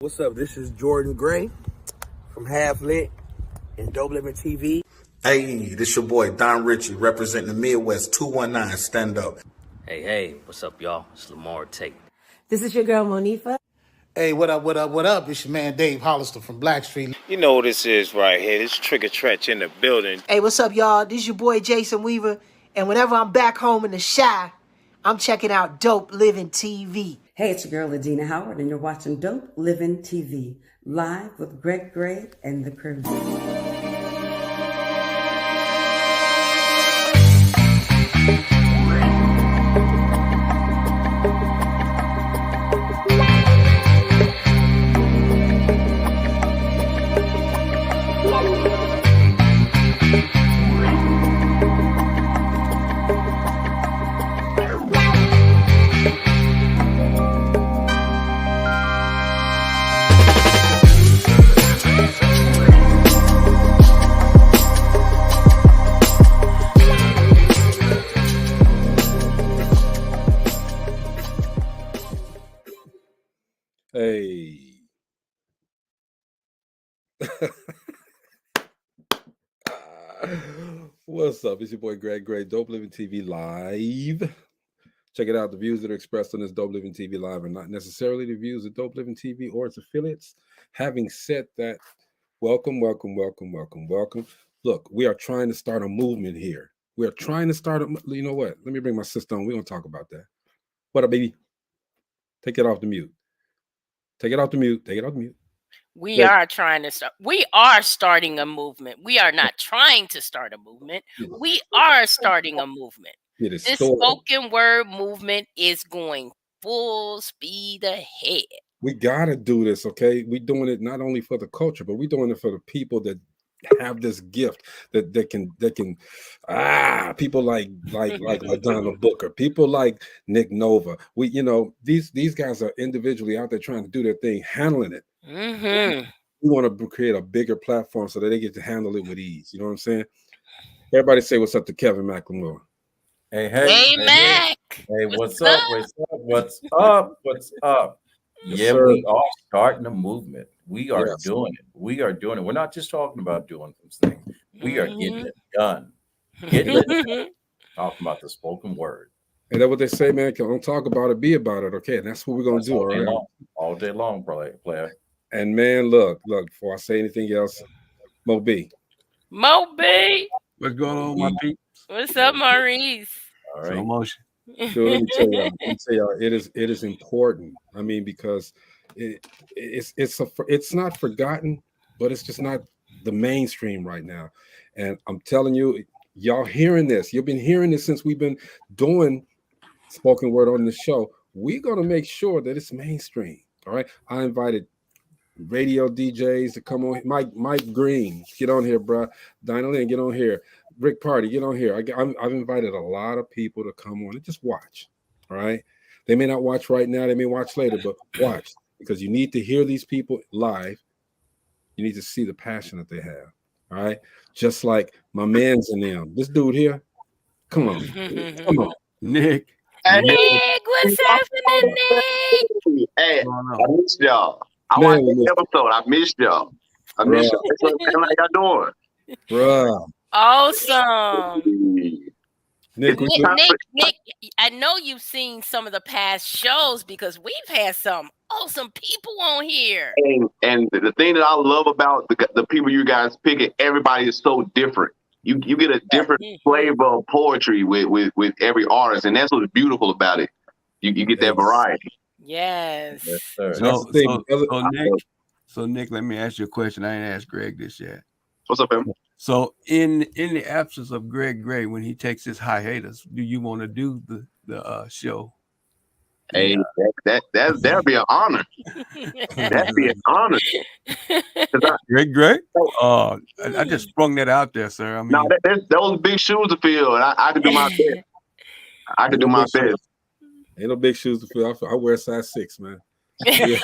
What's up? This is Jordan Gray from Half Lit and DopelivenTV. Hey, this your boy Don Ritchie representing the Midwest 219 Stand Up. Hey, what's up, y'all? It's Lamar Tate. This is your girl, Monifa. Hey, what up? It's your man Dave Hollister from Blackstreet. You know what this is right here. This Trigger Tretch in the building. Hey, what's up, y'all? This is your boy Jason Weaver. And whenever I'm back home in the Chi, I'm checking out Dope Living TV. Hey, it's your girl, Adina Howard, and you're watching Dope Living TV, live with Greg Gray and the crew. Hey. What's up? It's your boy Greg Gray, Dope Living TV Live. Check it out. The views that are expressed on this Dope Living TV Live are not necessarily the views of Dope Living TV or its affiliates. Having said that, welcome. Look, we are trying to start a movement here. We are trying to start you know what? Let me bring my sister on. We're going to talk about that. What up, baby? Take it off the mute. Take it off the mute. We are trying to start. We are starting a movement. We are not trying to start a movement. We are starting a movement. This spoken word movement is going full speed ahead. We got to do this, okay? We're doing it not only for the culture, but we're doing it for the people that have this gift that can people like LaDonna Booker, people like Nick Nova. These guys are individually out there trying to do their thing, handling it. Mm-hmm. We want to create a bigger platform so that they get to handle it with ease. You know what I'm saying? Everybody say what's up to Kevin McLemore. Hey, Mac. Hey, what's up? Yes, yeah, we are starting a movement. We are doing it. We're not just talking about doing some things. We are getting it done. Talking about the spoken word. And that's what they say, man. Don't talk about it, be about it. Okay, and that's what we're gonna do. All day long, player. And man, look. Before I say anything else, Mo B. What's going on, my peeps? What's up, Maurice? All right. Slow motion. So let me tell y'all, it is important. I mean, because it's not forgotten, but it's just not the mainstream right now. And I'm telling you, y'all hearing this. You've been hearing this since we've been doing spoken word on the show. We're gonna make sure that it's mainstream. All right. I invited radio DJs to come on. Mike Green, get on here, bro. Dinah Lynn, get on here. Rick Party, get on here. I've invited a lot of people to come on and just watch. All right. They may not watch right now, they may watch later, but watch, because you need to hear these people live. You need to see the passion that they have. All right. Just like my man's in them. This dude here. Come on. Nick. Nick, what's happening, Nick? Hey, I missed y'all. I watched this episode. I missed y'all. How y'all doing? Bruh. Awesome. Nick, I know you've seen some of the past shows because we've had some awesome people on here. And the thing that I love about the people you guys picking, everybody is so different. You get a different flavor of poetry with every artist, and that's what's beautiful about it. You get that variety. Yes. Yes, sir. So Nick, let me ask you a question. I ain't asked Greg this yet. What's up, man? So in the absence of Greg Gray, when he takes his hiatus, do you want to do the show? Hey, that'd be an honor. That'd be an honor. Greg Gray? I just sprung that out there, sir. I mean, no, those big shoes to fill, and I could do my best. I could do my best. Ain't no big shoes to fill. I wear size 6, man. Yeah.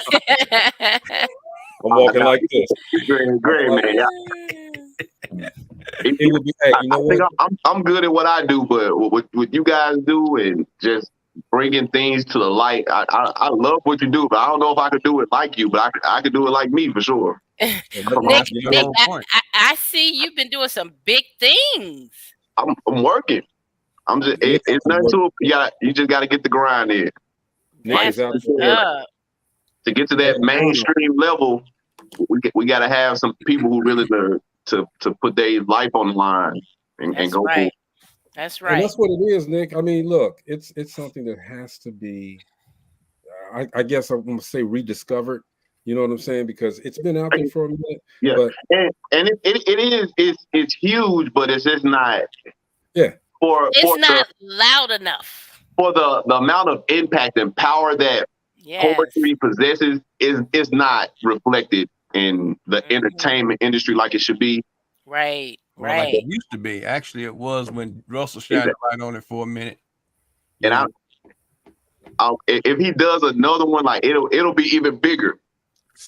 I'm walking like this. Great, man. It would be. Hey, you know what? I'm good at what I do, but what you guys do, and just bringing things to the light. I love what you do, but I don't know if I could do it like you, but I could do it like me for sure. Nick, I see you've been doing some big things. I'm working. I'm just it's nothing to it. You just got to get the grind in. To get to that mainstream level, we got to have some people who really to put their life on the line and go for it. That's right. And that's what it is, Nick. I mean, look, it's something that has to be, I guess I'm going to say rediscovered. You know what I'm saying? Because it's been out there for a minute. Yeah, but, and it's huge, but it's just not. Yeah. It's not loud enough. For the amount of impact and power that poetry possesses is not reflected in the entertainment industry like it should be. Right. Well, like it used to be. Actually, it was when Russell shined light on it for a minute. And if he does another one, like it'll be even bigger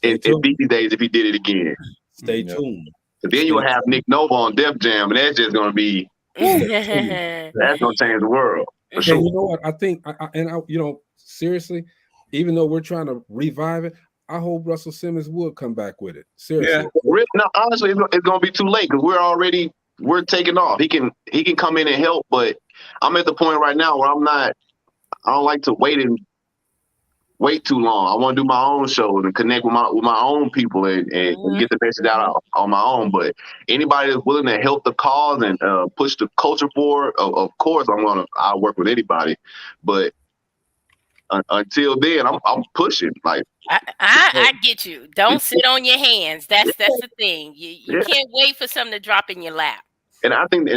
in these days if he did it again. Stay tuned. But then you'll have Nick Nova on Def Jam, and that's just gonna be that's gonna change the world for sure. And you know what? I think, seriously, even though we're trying to revive it, I hope Russell Simmons would come back with it. Seriously. Yeah. No, honestly, it's gonna be too late because we're taking off. He can come in and help, but I'm at the point right now where I don't like to wait too long. I want to do my own show and connect with my own people and get the message out on my own. But anybody that's willing to help the cause and push the culture forward, of course, I'll work with anybody. But until then, I'm pushing. Like I get you. Don't sit on your hands. That's the thing. You can't wait for something to drop in your lap. And I think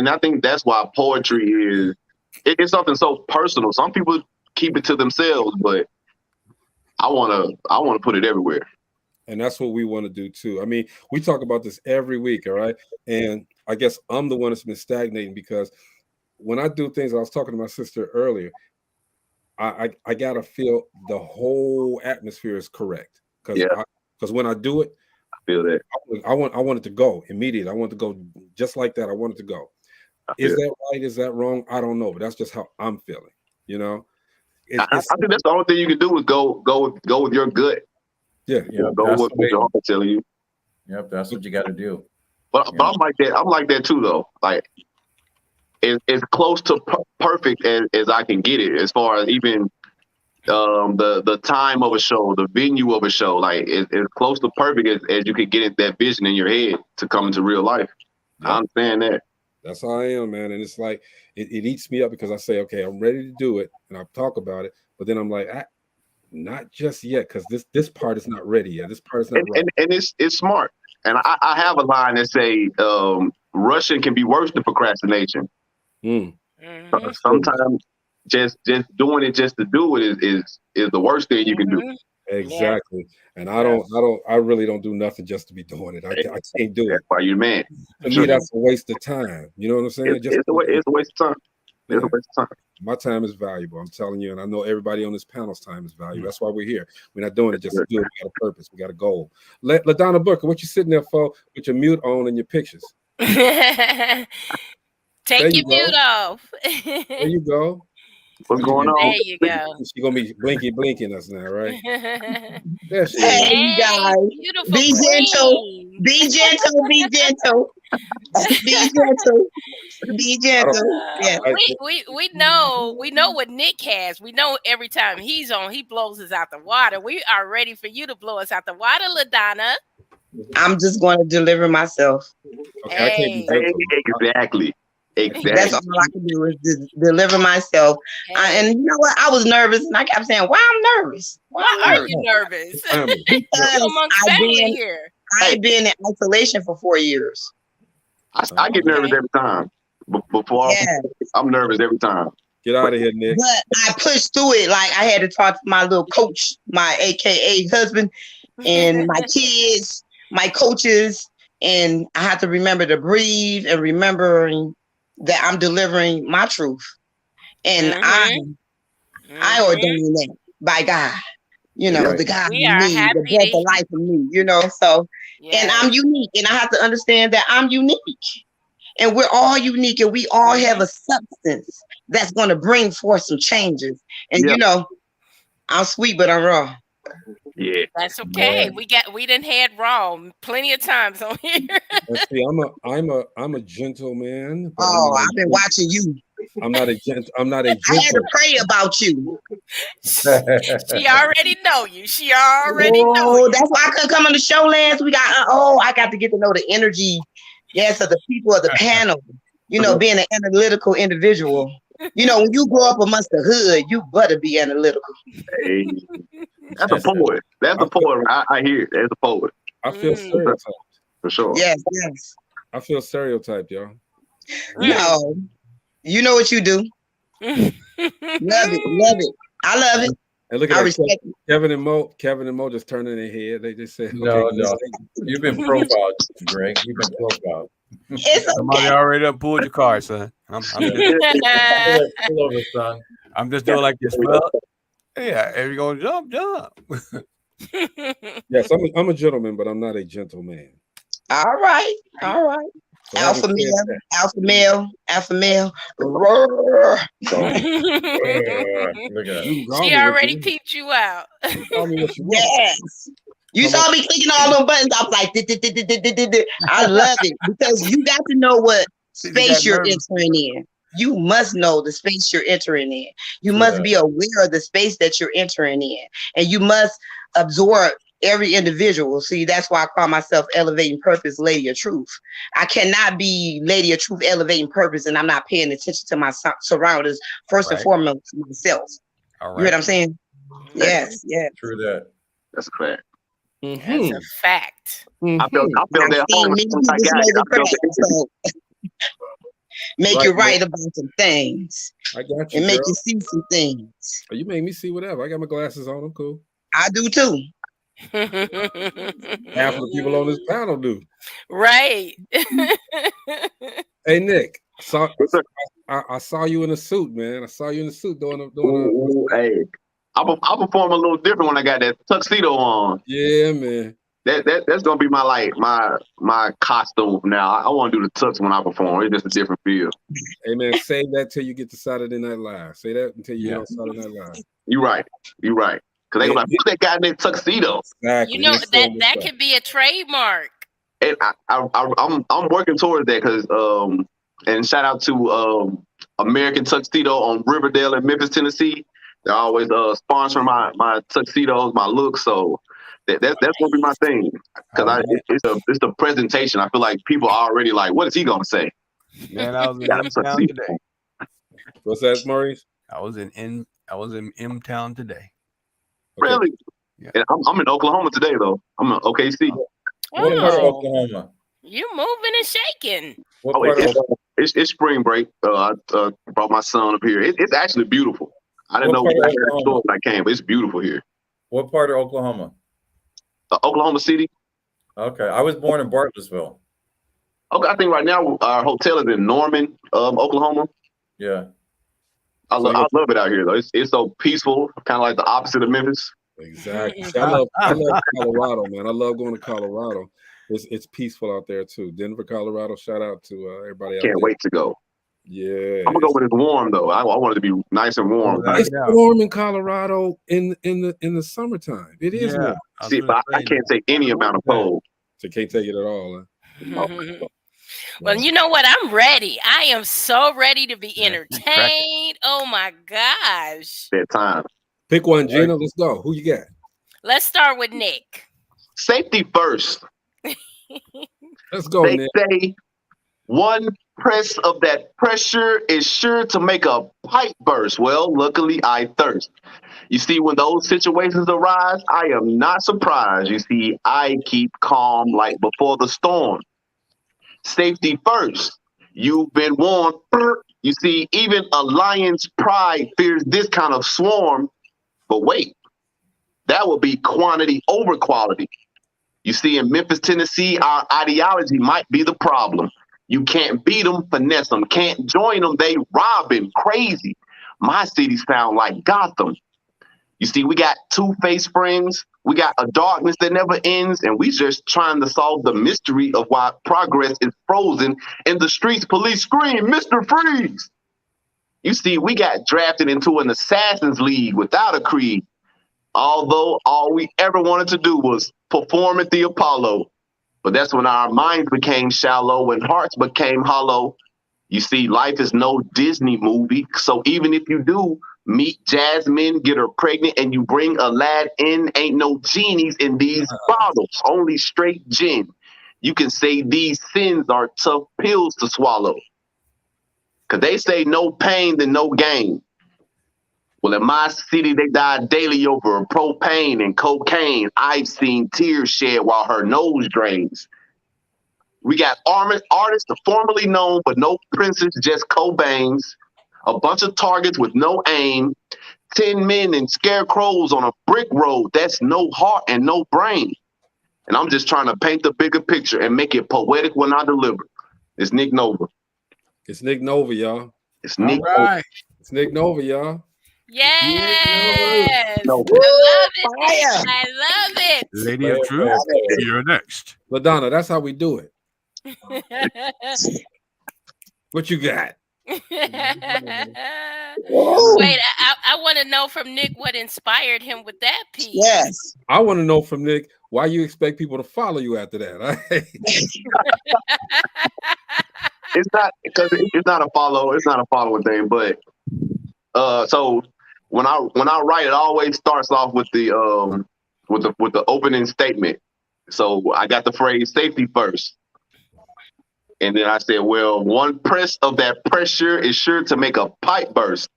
that's why poetry it's something so personal. Some people keep it to themselves, but I wanna put it everywhere. And that's what we want to do too. I mean, we talk about this every week, all right? And I guess I'm the one that's been stagnating because when I do things, I was talking to my sister earlier, I gotta feel the whole atmosphere is correct. Because when I do it, I feel that. I want it to go immediately. I want it to go just like that. I want it to go. Is that right? Is that wrong? I don't know, but that's just how I'm feeling. You know, I think that's the only thing you can do is go with your gut. Yeah, go with what your heart telling you. Yep, that's what you got to do. But I'm like that. I'm like that too, though. Like as close to perfect as I can get it, as far as even the time of a show, the venue of a show, like as close to perfect as you can get that vision in your head to come into real life. Yeah. I understand that. That's how I am, man. And it's like it eats me up because I say, okay, I'm ready to do it, and I talk about it, but then I'm like, not just yet, because this part is not ready yet. This part is not right. And it's smart. And I have a line that say, rushing can be worse than procrastination. Sometimes just doing it just to do it is the worst thing you can do. Exactly. And I really don't do nothing just to be doing it. I can't do it. That's why you're man. To me, that's a waste of time. You know what I'm saying? It's a waste of time. It's a waste of time. My time is valuable. I'm telling you, and I know everybody on this panel's time is valuable. That's why we're here. We're not doing it just to do it. We got a purpose. We got a goal. LaDonna Booker, what you sitting there for with your mute on and your pictures? Take your mute off. There you go. What's going on? There you go. She's gonna be blinking us now, right? There she is. You guys, be gentle. Be gentle. Be gentle. Be gentle. Be gentle. Yeah. We know what Nick has. We know every time he's on, he blows us out the water. We are ready for you to blow us out the water, LaDonna. I'm just going to deliver myself. Okay, Exactly. That's all I can do is deliver myself. And you know what? I was nervous, and I kept saying, "Why I'm nervous? Why are you nervous?" Because I've been in isolation for 4 years. I get nervous every time. Before I'm nervous every time. Get out of here, Nick. But I pushed through it. Like I had to talk to my little coach, my AKA husband, and my kids, my coaches, and I had to remember to breathe and remembering that I'm delivering my truth. And I ordained that by God. You know, the God in me, the breath of life in me, you know. So and I'm unique, and I have to understand that I'm unique. And we're all unique, and we all have a substance that's going to bring forth some changes. And you know, I'm sweet, but I'm raw. Yeah, that's okay. We done had raw plenty of times on here. Let's see, I'm a gentleman. Oh, I've been watching you. I'm not a I had to pray about you. She already know you. She already know you. That's why I couldn't come on the show last week. I got to get to know the energy, of the people of the panel. You know, being an analytical individual. You know, when you grow up amongst the hood, you better be analytical. Hey, that's a poet. That's a poet. I hear it. That's a poet. I feel stereotyped. For sure. Yes. I feel stereotyped, y'all. No. You know what you do. Love it. I love it. And look at that. Kevin and Mo just turning their head. They just said, no. You've been profiled, Greg. You've been profiled. Somebody already up pulled your card, son. I'm just doing like this. Well, yeah, if you're gonna jump. Yes, I'm a gentleman, but I'm not a gentleman. All right. So alpha male. She already peeped you out. Yes. You saw me clicking all them buttons. I was like, I love it because you got to know what space you're entering in. You must know the space you're entering in. You must be aware of the space that you're entering in, and you must absorb every individual. See, that's why I call myself Elevating Purpose, Lady of Truth. I cannot be Lady of Truth, Elevating Purpose, and I'm not paying attention to my surroundings, first and foremost, myself. All right. You hear what I'm saying? Yes. True that. That's correct. That's a fact. I feel that make you right about some things. I got you. And make you see some things. You make me see whatever. I got my glasses on. I'm cool. I do too. Half of the people on this panel do. Right. Hey Nick, I saw you in a suit, man. I saw you in a suit doing a hey. I perform a little different when I got that tuxedo on. Yeah, man. That's gonna be my costume now. I want to do the tux when I perform. It's just a different feel. Hey man, save that till you get to Saturday Night Live. Say that until you get on Saturday Night Live. You're right. Because they go like, who's that guy in that tuxedo? Exactly. You know that could be a trademark. And I'm working towards that because and shout out to American Tuxedo on Riverdale in Memphis, Tennessee. They're always sponsoring my tuxedos, my looks. So that's gonna be my thing because it's the presentation. I feel like people are already like, what is he gonna say? Man, I was in M-Town today. What's that, Maurice? I was in M-Town today. Okay. Really? Yeah. And I'm in Oklahoma today though. I'm in OKC. What part of Oklahoma? You moving and shaking. It's spring break. I brought my son up here. It's actually beautiful. I didn't know when I came, but it's beautiful here. What part of Oklahoma? Oklahoma City. Okay, I was born in Bartlesville. Okay, I think right now our hotel is in Norman, Oklahoma. Yeah. I love it out here though. It's so peaceful, kind of like the opposite of Memphis. Exactly. I love Colorado, man. I love going to Colorado. It's peaceful out there too. Denver, Colorado. Shout out to everybody out there. Can't wait to go. Yeah. I'm gonna go when it's warm though. I want it to be nice and warm. It's warm in Colorado in the summertime. It is warm. See, but I can't take any amount of cold. So you can't take it at all. Huh? Well, you know what? I'm ready. I am so ready to be entertained. Oh my gosh. That time. Pick one, Gina. Let's go. Who you got? Let's start with Nick. Safety first. Let's go, Nick. Nick. They say one press of that pressure is sure to make a pipe burst. Well, luckily I thirst. You see, when those situations arise, I am not surprised. You see, I keep calm like before the storm. Safety first. You've been warned. You see, even a lion's pride fears this kind of swarm. But wait, that would be quantity over quality. You see, in Memphis, Tennessee, our ideology might be the problem. You can't beat them, finesse them, can't join them, they robbing crazy. My city sound like Gotham. You see, we got two-faced friends. We got a darkness that never ends, and we just trying to solve the mystery of why progress is frozen in the streets. Police scream, Mr. Freeze. You see, we got drafted into an Assassin's League without a creed, although all we ever wanted to do was perform at the Apollo. But that's when our minds became shallow and hearts became hollow. You see, life is no Disney movie, so even if you do meet Jasmine, get her pregnant, and you bring a lad in, ain't no genies in these bottles, only straight gin. You can say these sins are tough pills to swallow. Because they say no pain, then no gain. Well, in my city, they die daily over propane and cocaine. I've seen tears shed while her nose drains. We got artists formerly known, but no princes, just Cobains. A bunch of targets with no aim. 10 men and scarecrows on a brick road. That's no heart and no brain. And I'm just trying to paint the bigger picture and make it poetic when I deliver. It's Nick Nova. It's Nick Nova, y'all. It's Nick Nova. It's Nick Nova, y'all. Yes. No. I love it. I love it. Lady of Truth, you're next. LaDonna, that's how we do it. What you got? Wait, I want to know from Nick what inspired him with that piece. Yes. I want to know from Nick why you expect people to follow you after that. It's not because it's not a following thing, but so when I write, it always starts off with the opening statement. So I got the phrase safety first. And then I said, well, one press of that pressure is sure to make a pipe burst.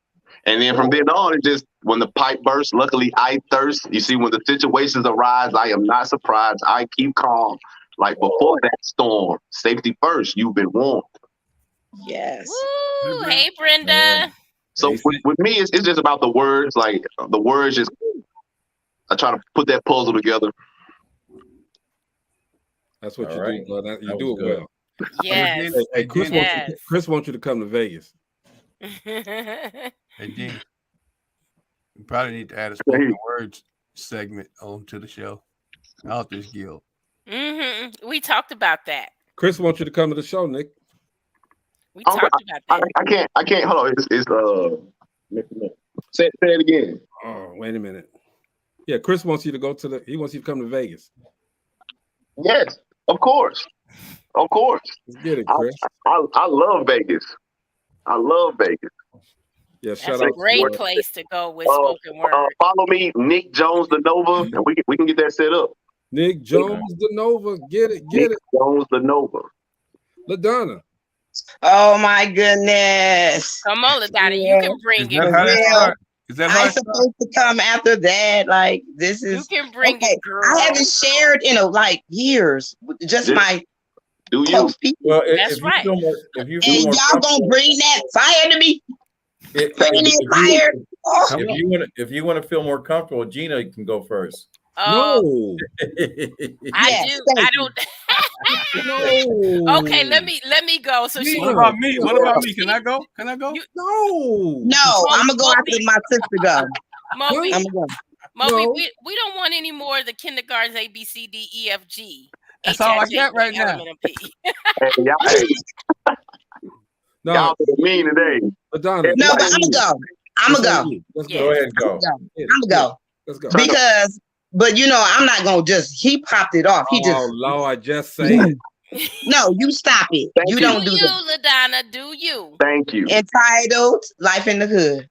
And then from then on, it just, when the pipe bursts, luckily I thirst. You see, when the situations arise, I am not surprised. I keep calm. Like before that storm, safety first, you've been warned. Yes. Woo, hey, Brenda. So with me, it's just about the words. Like the words just, I try to put that puzzle together. That's what All you right. do, brother. You That do was it good. well. Yes. Hey, Chris wants you to come to Vegas. Hey, Dean, you probably need to add a spoken words segment onto the show. Authors Guild. We talked about that. Chris wants you to come to the show, Nick. We talked about that. I can't. Hold on. Say it again. Oh, wait a minute. Yeah, Chris wants you to he wants you to come to Vegas. Yes, of course. Of course. Let's get it, Chris. I love Vegas. I love Vegas. Yeah, That's a great place to go with spoken word. Follow me, Nick Jones the Nova, and we can get that set up. Nick Jones the Nova. Get it. Nick Jones the Nova. LaDonna. Oh my goodness. Come on, LaDonna, you can bring it. Is that I'm supposed to come after that? Like this is. You can bring it, girl. I haven't shared in like years. Just my close people. Well, that's right. And y'all gonna bring that fire to me? Bring that fire. If you want to feel more comfortable, Gina can go first. No. I do. I don't. No. Okay, let me go. So what about me? What about me? Can I go? Can I go? No, I'm gonna go after my sister go. Moby, I'm gonna go. Moby, we don't want any more of the kindergartens A B C D E F G. That's all I got right now. Y'all mean today. LaDonna. No, but I'm gonna go. I'm gonna go. Let's go ahead and go. I'm gonna go. Let's go. Because, but you know, I'm not gonna just. He popped it off. He just. Oh Lord, just say it. No, you stop it. You don't do that. LaDonna, do you? Thank you. Entitled Life in the Hood.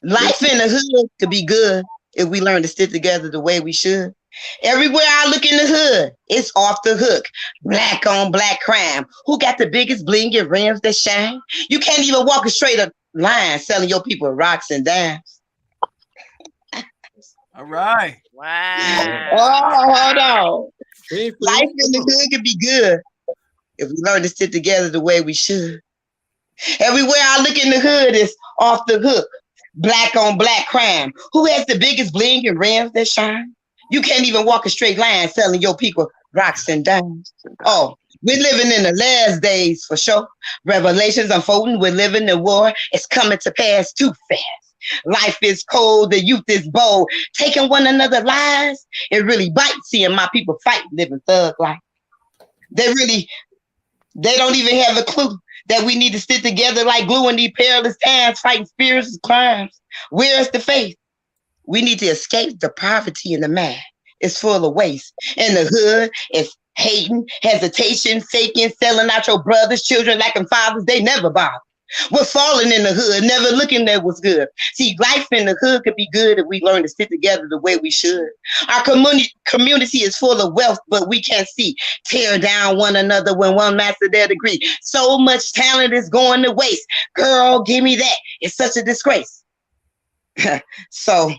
Life in the hood could be good if we learn to stick together the way we should. Everywhere I look in the hood, it's off the hook. Black on black crime. Who got the biggest bling and rims that shine? You can't even walk a straight up line selling your people rocks and dimes. All right. Wow. Oh, hold on. Life in the hood could be good if we learn to stick together the way we should. Everywhere I look in the hood, it's off the hook. Black on black crime. Who has the biggest bling and rims that shine? You can't even walk a straight line selling your people rocks and dimes. Oh, we're living in the last days for sure. Revelations unfolding. We're living in war. It's coming to pass too fast. Life is cold, the youth is bold. Taking one another's lives, it really bites seeing my people fight, living thug life. They don't even have a clue that we need to stick together like glue in these perilous times, fighting spirits and crimes. Where's the faith? We need to escape the poverty and the mad. It's full of waste. In the hood, it's hating, hesitation, faking, selling out your brothers, children, lacking fathers. They never bother. We're falling in the hood, never looking at what's good. See, life in the hood could be good if we learn to sit together the way we should. Our community is full of wealth, but we can't see. Tear down one another when one master their degree. So much talent is going to waste. Girl, give me that. It's such a disgrace. So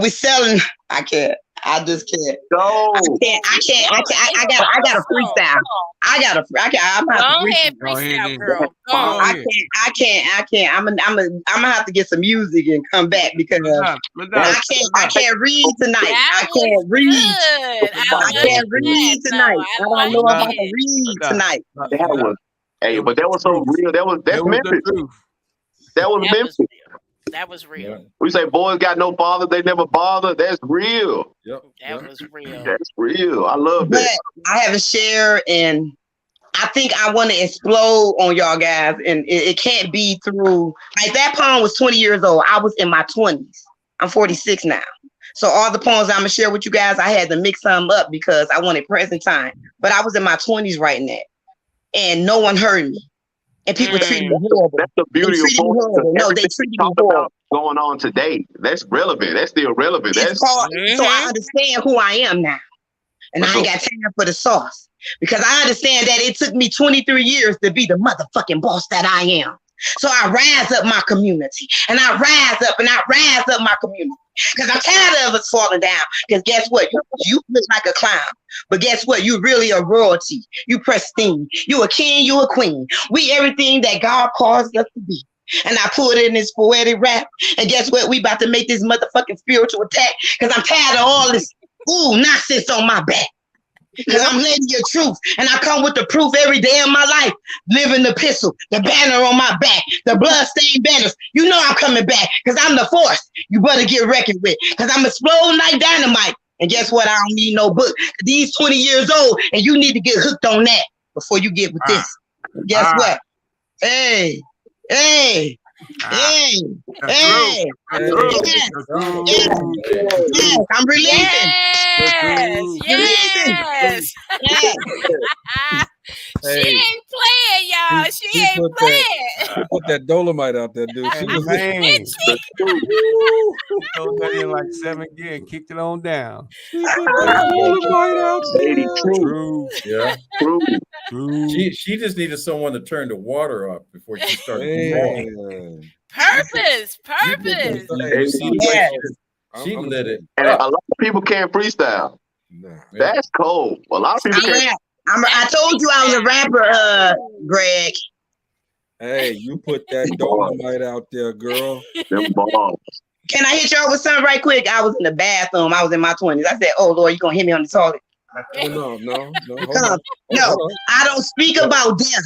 we selling. I can't. I just can't. No. I gotta freestyle. I'm Go ahead, freestyle, girl. I can't. I'm gonna have to get some music and come back because I can't read tonight. I can't read. I can't read tonight. I don't know if I can read tonight. But that was so real. That's Memphis. That was Memphis. That was real. We say boys got no father, they never bother. That's real. That was real. That's real. I love but that. I have a share, and I think I want to explode on y'all guys, and it can't be through. Like that poem was 20 years old. I was in my 20s. I'm 46 now. So all the poems I'm gonna share with you guys, I had to mix some up because I wanted present time. But I was in my 20s writing that, and no one heard me. And people treated me horrible. That's the beauty of poetry. No, they treated me horrible. Going on today. That's relevant. That's still relevant. So I understand who I am now. And I ain't got time for the sauce. Because I understand that it took me 23 years to be the motherfucking boss that I am. So I rise up my community. And I rise up my community. Because I'm tired of us falling down. Because guess what? You look like a clown. But guess what? You really a royalty. You pristine. You a king, you a queen. We everything that God calls us to be. And I put it in this poetic rap. And guess what? We about to make this motherfucking spiritual attack. Because I'm tired of all this nonsense on my back. Because I'm letting your truth. And I come with the proof every day of my life. Living the epistle, the banner on my back, the blood-stained banners. You know I'm coming back because I'm the force. You better get reckoned with because I'm exploding like dynamite. And guess what? I don't need no book. These 20 years old, and you need to get hooked on that before you get with this. Guess what? Hey. I'm releasing. Yes. She ain't playing, y'all. She ain't playing. She put that Dolomite out there, dude. She was throw that in like 7 gear and kicked it on down. She put that Dolomite out there. True. Yeah. True. She just needed someone to turn the water up before she started growing. Purpose. She lit it. And a lot of people can't freestyle. That's cold. A lot of people can't. I told you I was a rapper, Greg. Hey, you put that Dolomite out there, girl. Them balls. Can I hit y'all with something right quick? I was in the bathroom. I was in my 20s. I said, "Oh Lord, you gonna hit me on the toilet?" No. No, I don't speak about death.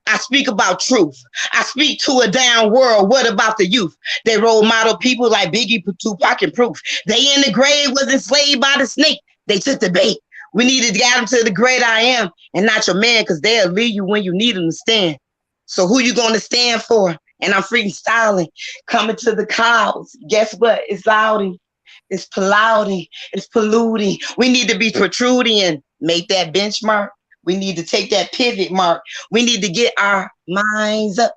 I speak about truth. I speak to a down world. What about the youth? They role model people like Biggie, Tupac, and Proof. They in the grave was enslaved by the snake. They took the bait. We need to get them to the great I am and not your man because they'll leave you when you need them to stand. So who you going to stand for? And I'm freestyling, coming to the clouds. Guess what? It's louding. It's polluting. It's polluting. We need to be protruding and make that benchmark. We need to take that pivot mark. We need to get our minds up.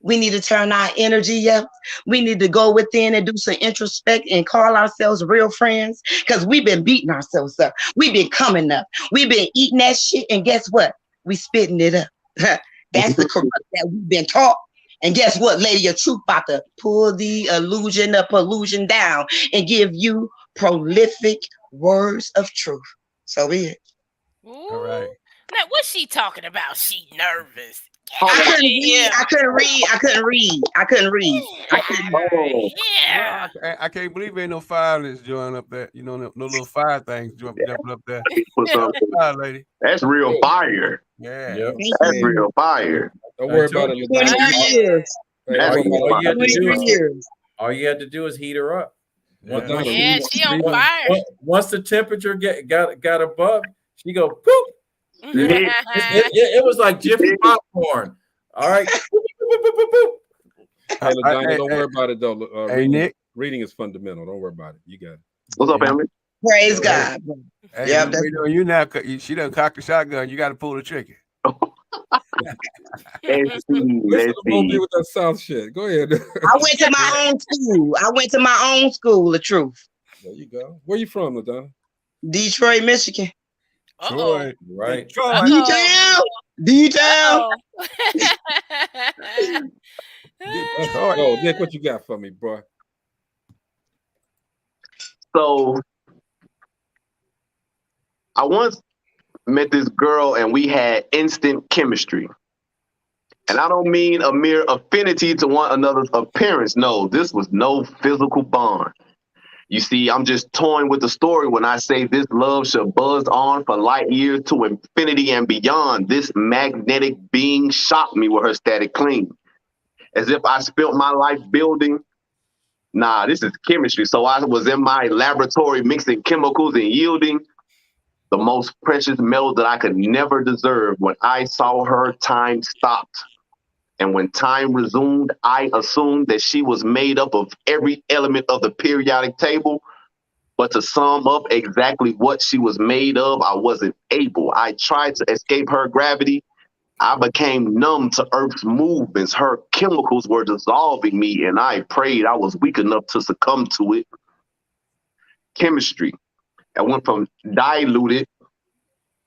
We need to turn our energy up. We need to go within and do some introspect and call ourselves real friends because we've been beating ourselves up. We've been coming up. We've been eating that shit. And guess what? We spitting it up. That's the corrupt that we've been taught. And guess what, Lady of Truth about to pull the illusion of pollution down and give you prolific words of truth. So be it. All right. Now, what's she talking about? She nervous. I couldn't read. Yeah. I can't believe ain't no fire that's joining up there. You know, no little fire things jumping up there. Lady. That's real fire. Yeah. That's real fire. Don't worry about it. Hey, All that's you, all you had to do 23 is years. all you had to do is heat her up. Madonna, Yeah, she on fire. Once the temperature got above, she go poop. Nick, It was like Jiffy popcorn. All right. Hey, LaDonna, Hey, don't worry about it though. hey, Nick. Reading is fundamental. Don't worry about it. You got it. what's up, family? Praise God. Hey, Yep, we that's waiting on you now. She done cocked the shotgun. You got to pull the trigger. Let's see. Listen Let's to Moby see. with that South shit. Go ahead. I went to my own school. I went to my own school of truth. There you go. Where you from, LaDonna? Detroit, Michigan. Troy. Right. Troy. D-Town. D-Town. Let's go. Nick, what you got for me, bro? So I once met this girl and we had instant chemistry. And I don't mean a mere affinity to one another's appearance. No, this was no physical bond. You see, I'm just toying with the story when I say this love shall buzz on for light years to infinity and beyond. This magnetic being shocked me with her static cling. As if I spent my life building. Nah, this is chemistry. So I was in my laboratory mixing chemicals and yielding the most precious metal that I could never deserve. When I saw her, time stopped. And when time resumed, I assumed that she was made up of every element of the periodic table. But to sum up exactly what she was made of, I wasn't able. I tried to escape her gravity. I became numb to Earth's movements. Her chemicals were dissolving me, and I prayed I was weak enough to succumb to it. Chemistry. I went from diluted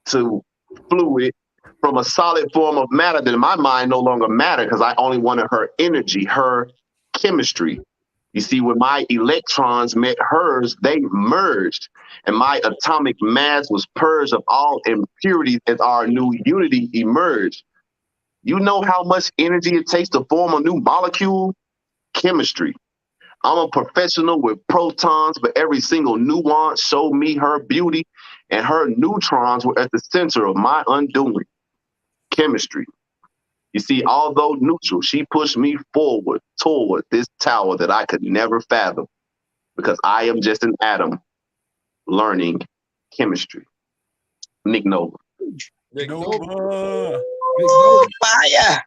to fluid, from a solid form of matter that in my mind no longer mattered because I only wanted her energy, her chemistry. You see, when my electrons met hers, they merged, and my atomic mass was purged of all impurities as our new unity emerged. You know how much energy it takes to form a new molecule? Chemistry. I'm a professional with protons, but every single nuance showed me her beauty, and her neutrons were at the center of my undoing. Chemistry. You see, although neutral, she pushed me forward toward this tower that I could never fathom because I am just an atom learning chemistry. Nick Nova. Fire.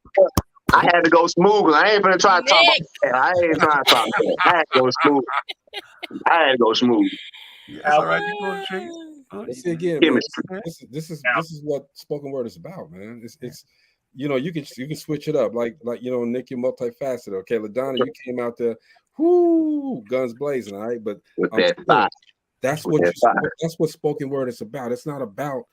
I had to go smooth because I ain't gonna try to talk about that. I ain't trying to talk about that. I had to go smooth. I had to go smooth. That's all right. You pull the trigger. See again, man, this is what spoken word is about, man. It's you know, you can switch it up, like you know, Nick, you're multifaceted. Okay, LaDonna, you came out there, whoo, guns blazing, all right. But that's what spoken word is about. It's not about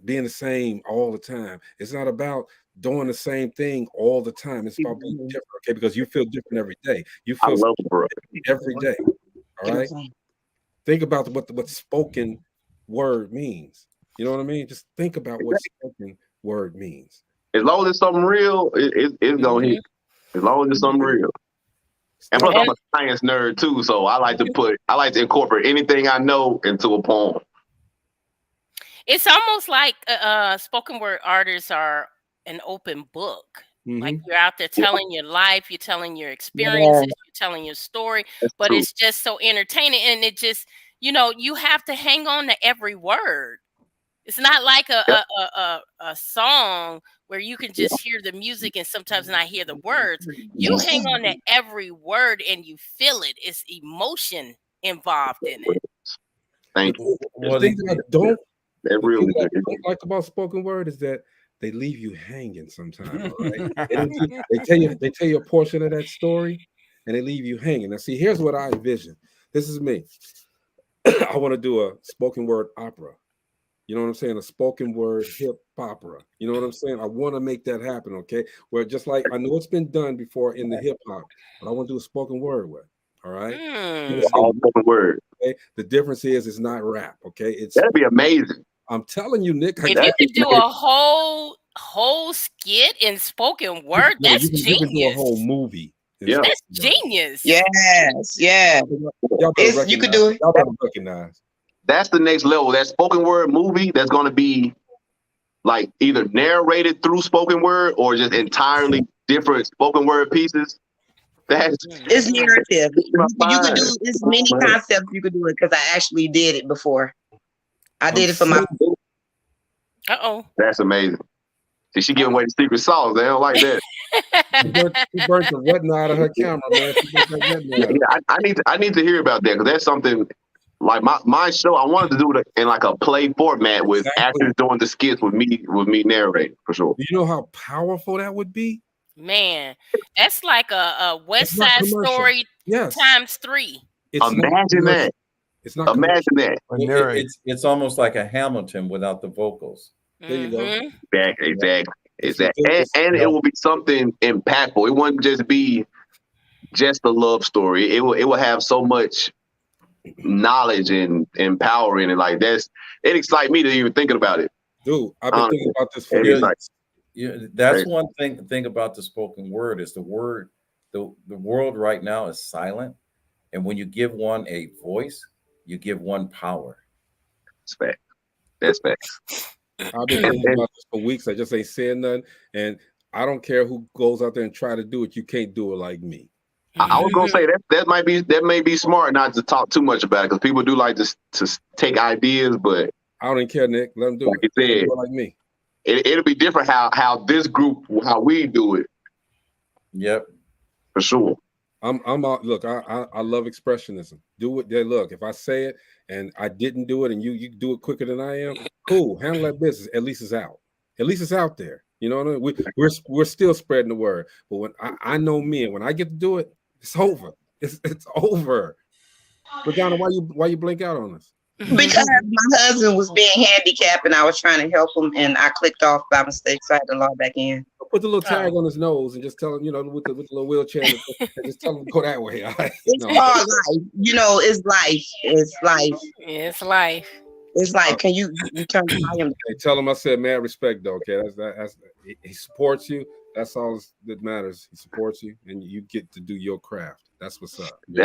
being the same all the time. It's not about doing the same thing all the time. It's about being different, okay? Because you feel different every day. You feel every day. All right. Think about what spoken word means. You know what I mean? Just think about what spoken word means. As long as it's something real, it's gonna hit. As long as it's something real. And plus, I'm a science nerd too, so I like to incorporate anything I know into a poem. It's almost like spoken word artists are an open book. Like you're out there telling your life, you're telling your experiences, you're telling your story, but it's just so entertaining, and it just, you know, you have to hang on to every word. It's not like a song where you can just hear the music and sometimes not hear the words. You hang on to every word and you feel it. It's emotion involved in it. Thank you. The thing that I don't like about spoken word is that they leave you hanging sometimes. Right? they tell you a portion of that story and they leave you hanging. Now, see, here's what I envision. This is me. I want to do a spoken word opera. You know what I'm saying? A spoken word hip opera. You know what I'm saying? I want to make that happen, okay? Where just like I know it's been done before in the hip hop, but I want to do a spoken word with. All right. All spoken word. Okay? The difference is it's not rap, okay? That'd be amazing. I'm telling you, Nick. If you could do a whole skit in spoken word, that's genius. You can do a whole movie. Yeah, that's genius. Yes, yeah. You could do it. Y'all better recognize. That's the next level. That spoken word movie that's going to be like either narrated through spoken word or just entirely different spoken word pieces. It's narrative. You could do it's many concepts you could do it because I actually did it before. I did it for my. That's amazing. See, she giving away the secret sauce. They don't like that. She burnt the retina out of her camera, man. I need to hear about that because that's something like my show. I wanted to do it in like a play format with actors doing the skits with me narrating for sure. Do you know how powerful that would be? Man, that's like a West Side Story times 3. Imagine that. It's not. Imagine that. It's almost like a Hamilton without the vocals. There you go. Exactly. And it will be something impactful. It wouldn't just be just a love story. It will have so much knowledge and empowering and like it excites me to even thinking about it. Dude, I've been thinking about this for years. That's one thing about the spoken word is the world right now is silent, and when you give one a voice, you give one power. That's facts. I've been thinking about this for weeks. I just ain't saying nothing, and I don't care who goes out there and try to do it. You can't do it like me. I was gonna say that may be smart not to talk too much about it because people do like to take ideas, but I don't even care, Nick. Let them do it. You said, like me. It'll be different how this group how we do it. Yep, for sure. Look, I love expressionism. Do it. Look, if I say it and I didn't do it and you do it quicker than I am, cool. Handle that business. At least it's out. At least it's out there. You know what I mean? We're still spreading the word. But when I know me and when I get to do it, it's over. It's over. But Donna, why you blink out on us? Because my husband was being handicapped and I was trying to help him and I clicked off by mistake, so I had to log back in. Put the little tag on his nose and just tell him, with the little wheelchair, and just tell him to go that way. It's hard life. It's life. It's life. It's life. It's like, can you turn to him? Hey, tell him I said mad respect though. Okay, that's he supports you. That's all that matters. He supports you, and you get to do your craft. That's what's up. He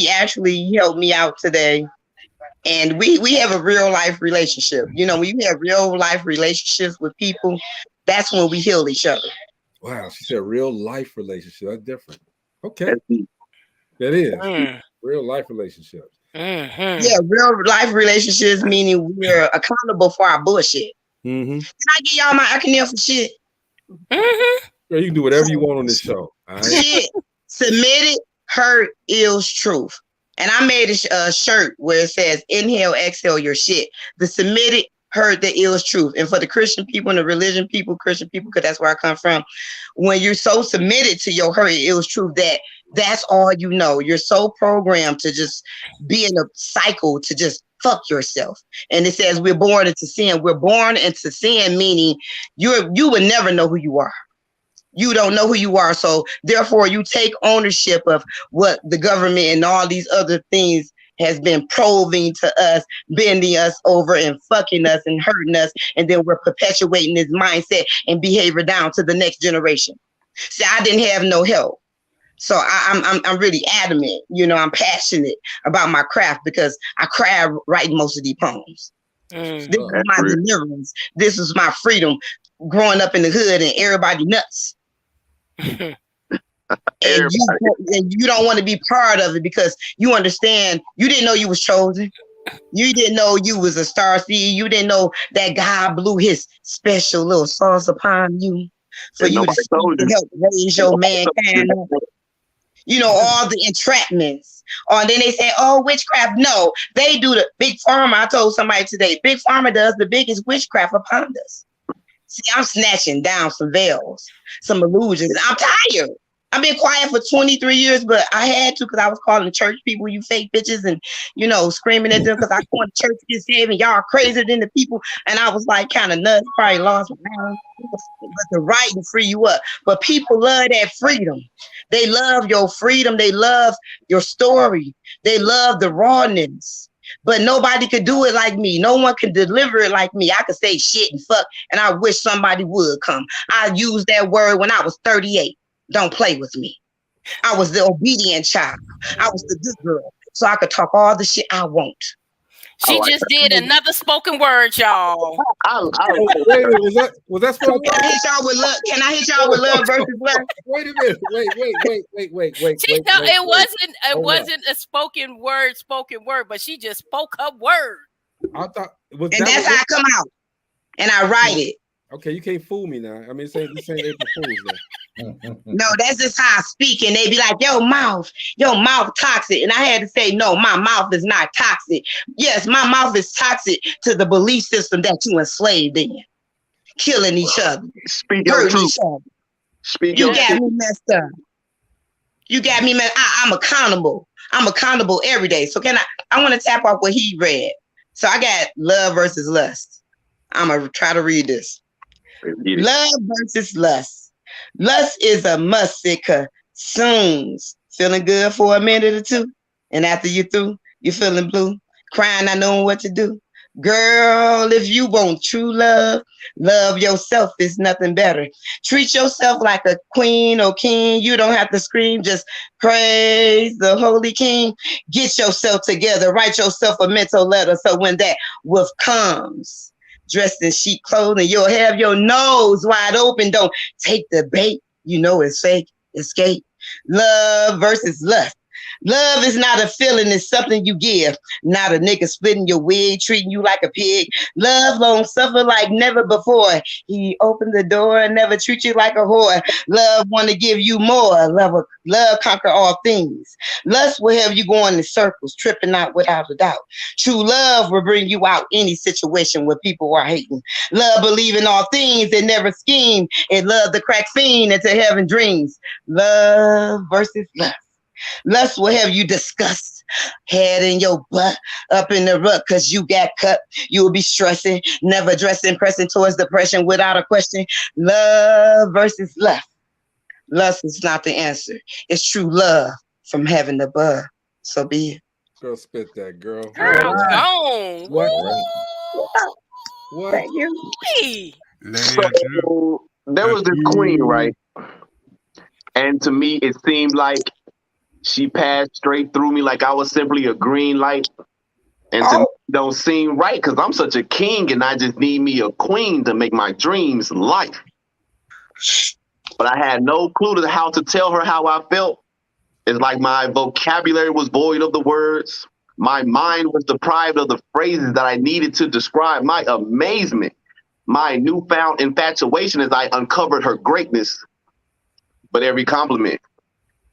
actually helped me out today, and we have a real life relationship. When you have real life relationships with people, that's when we heal each other. Wow, she said real life relationship. That's different. Okay, that is real life relationships. Mm-hmm. Yeah, real life relationships meaning we're accountable for our bullshit. Mm-hmm. Can I give y'all my acronym for shit? Mm-hmm. Girl, you can do whatever you want on this show. All right? Shit, submitted, hurt, ills, truth. And I made a shirt where it says, inhale, exhale your shit. The submitted, hurt, the ills, truth. And for the Christian people and the religion people, Christian people, because that's where I come from, when you're so submitted to your hurt, ills, truth, that's all you know. You're so programmed to just be in a cycle to just fuck yourself. And it says we're born into sin. We're born into sin, meaning you would never know who you are. You don't know who you are. So therefore you take ownership of what the government and all these other things has been proving to us, bending us over and fucking us and hurting us. And then we're perpetuating this mindset and behavior down to the next generation. See, I didn't have no help. So I'm really adamant, I'm passionate about my craft because I cried writing most of these poems. This is my deliverance. This is my freedom growing up in the hood and everybody nuts. And you don't want to be part of it because you understand you didn't know you was chosen. You didn't know you was a star seed. You didn't know that God blew his special little sauce upon you for you to help raise your mankind. All the entrapments. And then they say, oh, witchcraft. No, they do the big pharma. I told somebody today, big pharma does the biggest witchcraft upon us. See, I'm snatching down some veils, some illusions. I'm tired. I've been quiet for 23 years, but I had to because I was calling church people, you fake bitches, and, screaming at them because I go to church to get saved and y'all are crazier than the people. And I was like kind of nuts, probably lost my mind. But the right to free you up. But people love that freedom. They love your freedom. They love your story. They love the rawness. But nobody could do it like me. No one can deliver it like me. I could say shit and fuck, and I wish somebody would come. I used that word when I was 38. Don't play with me. I was the obedient child. I was the good girl. So I could talk all the shit I want. She just did another spoken word, y'all. Wait a minute, was that spoken word? Can I hit y'all with love? Can I hit y'all with love versus love? Wait a minute. Wait. It wasn't a spoken word, but she just spoke her word. I thought and that's how I come out. And I write it. Okay, you can't fool me now. I mean, this ain't April Fool's Day. No, that's just how I speak. And they be like, your mouth toxic. And I had to say, no, my mouth is not toxic. Yes, my mouth is toxic to the belief system that you enslaved in. Killing each other. Speak your truth. You got me messed up. You got me messed up. I'm accountable. I'm accountable every day. So I want to tap off what he read. So I got love versus lust. I'm going to try to read this. Love versus lust. Lust is a must. It consumes. Feeling good for a minute or two. And after you're through, you're feeling blue. Crying, not knowing what to do. Girl, if you want true love, love yourself is nothing better. Treat yourself like a queen or king. You don't have to scream, just praise the holy king. Get yourself together. Write yourself a mental letter. So when that wolf comes, dressed in sheep clothing, you'll have your nose wide open. Don't take the bait. You know it's fake. Escape. Love versus lust. Love is not a feeling, it's something you give. Not a nigga splitting your wig, treating you like a pig. Love long suffer like never before. He opened the door and never treat you like a whore. Love want to give you more. Love conquer all things. Lust will have you going in circles, tripping out without a doubt. True love will bring you out any situation where people are hating. Love believe in all things and never scheme. And love the crack fiend into heaven dreams. Love versus lust. Lust will have you disgust, head in your butt, up in the rut, cause you got cut. You will be stressing, never dressing, pressing towards depression without a question. Love versus lust. Lust is not the answer. It's true love from heaven above. So be it. Girl, spit that, girl. Girl, gone. What? Thank you. So there was this queen, right? And to me, it seemed like she passed straight through me like I was simply a green light. And to me, it don't seem right because I'm such a king and I just need me a queen to make my dreams life. But I had no clue to how to tell her how I felt. It's like my vocabulary was void of the words. My mind was deprived of the phrases that I needed to describe my amazement, my newfound infatuation as I uncovered her greatness. But every compliment,